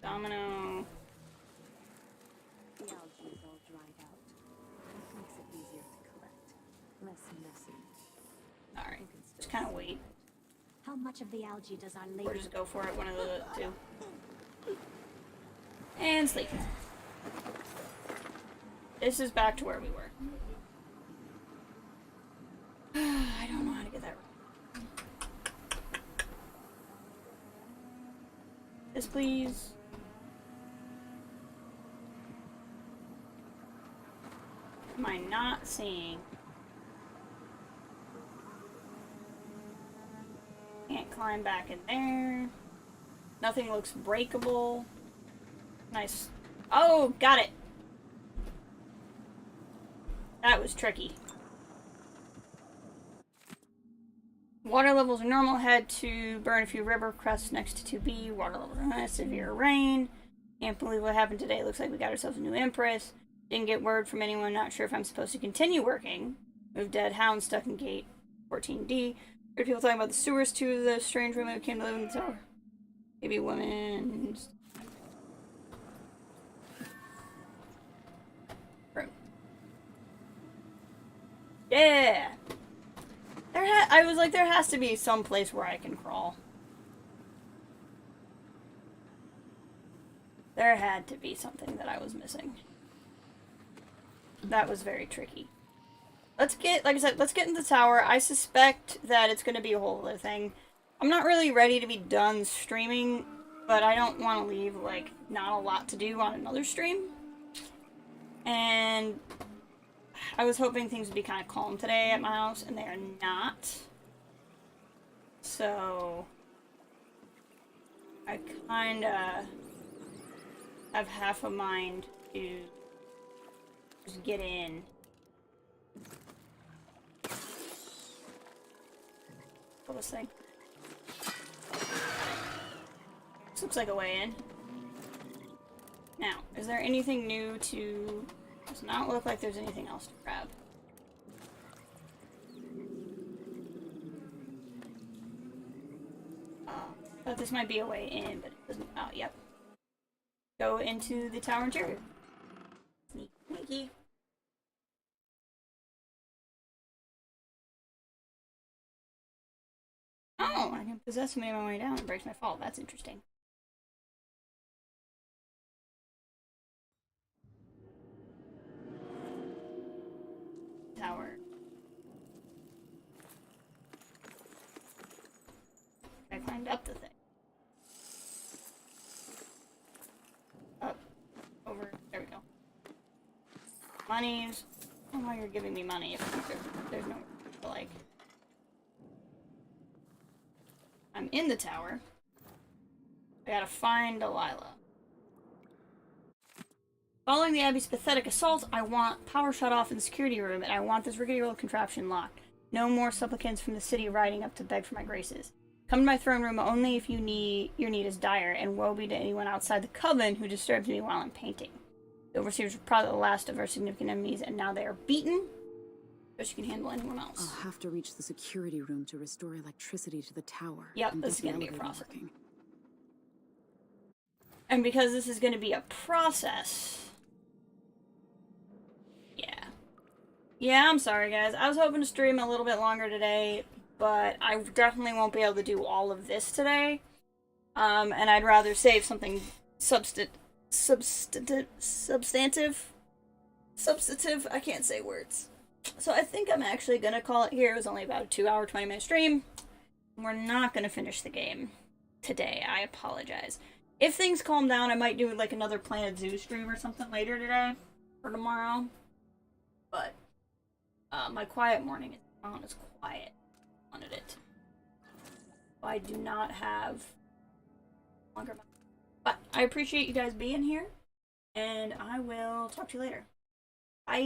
Domino. The algae is all dried out. That makes it easier to collect. Less messy. Alright, just kind of wait. How much of the algae does our lady... Or just go for it, one of the two. And sleep. This is back to where we were. I don't know how to get that right. This, please. Am I not seeing? Can't climb back in there. Nothing looks breakable. Nice. Oh, got it. That was tricky. Water levels are normal. Had to burn a few river crests next to 2B. Water levels are high. Severe rain. Can't believe what happened today. Looks like we got ourselves a new empress. Didn't get word from anyone. Not sure if I'm supposed to continue working. Moved dead hound stuck in gate 14D. Heard people talking about the sewers too. The strange women who came to live in the tower. Maybe women. Room. Yeah. I was like, there has to be some place where I can crawl. There had to be something that I was missing. That was very tricky. Let's get, like I said, let's get in the tower. I suspect that it's going to be a whole other thing. I'm not really ready to be done streaming, but I don't want to leave, like, not a lot to do on another stream. And I was hoping things would be kind of calm today at my house, and they are not. So I kind of have half a mind to just get in. What was this thing? This looks like a way in. Now, is there anything new to... Does not look like there's anything else to grab. Thought this might be a way in, but it doesn't... Oh, yep. Go into the tower interior. Sneaky, sneaky. Oh, I can possess somebody on my way down and breaks my fall. That's interesting. Tower. I climbed up the thing. Up. Over. money's... I don't know why you're giving me money if there's no... like... I'm in the tower. I gotta find Delilah. Following the Abbey's pathetic assault, I want power shut off in the security room, and I want this rickety old contraption locked. No more supplicants from the city riding up to beg for my graces. Come to my throne room only if your need is dire, and woe be to anyone outside the coven who disturbs me while I'm painting. The overseers were probably the last of our significant enemies, and now they are beaten. But you can handle anyone else. I'll have to reach the security room to restore electricity to the tower. Yep, and this is get gonna the be a elevator process. working. And because this is gonna be a process... Yeah, I'm sorry guys. I was hoping to stream a little bit longer today, but I definitely won't be able to do all of this today. And I'd rather save something substantive, I can't say words. So I think I'm actually gonna call it here. It was only about a 2-hour, 20-minute stream. We're not gonna finish the game today. I apologize. If things calm down, I might do like another Planet Zoo stream or something later today or tomorrow. But my quiet morning is not as quiet as I wanted it. I do not have longer. But I appreciate you guys being here, and I will talk to you later. Bye.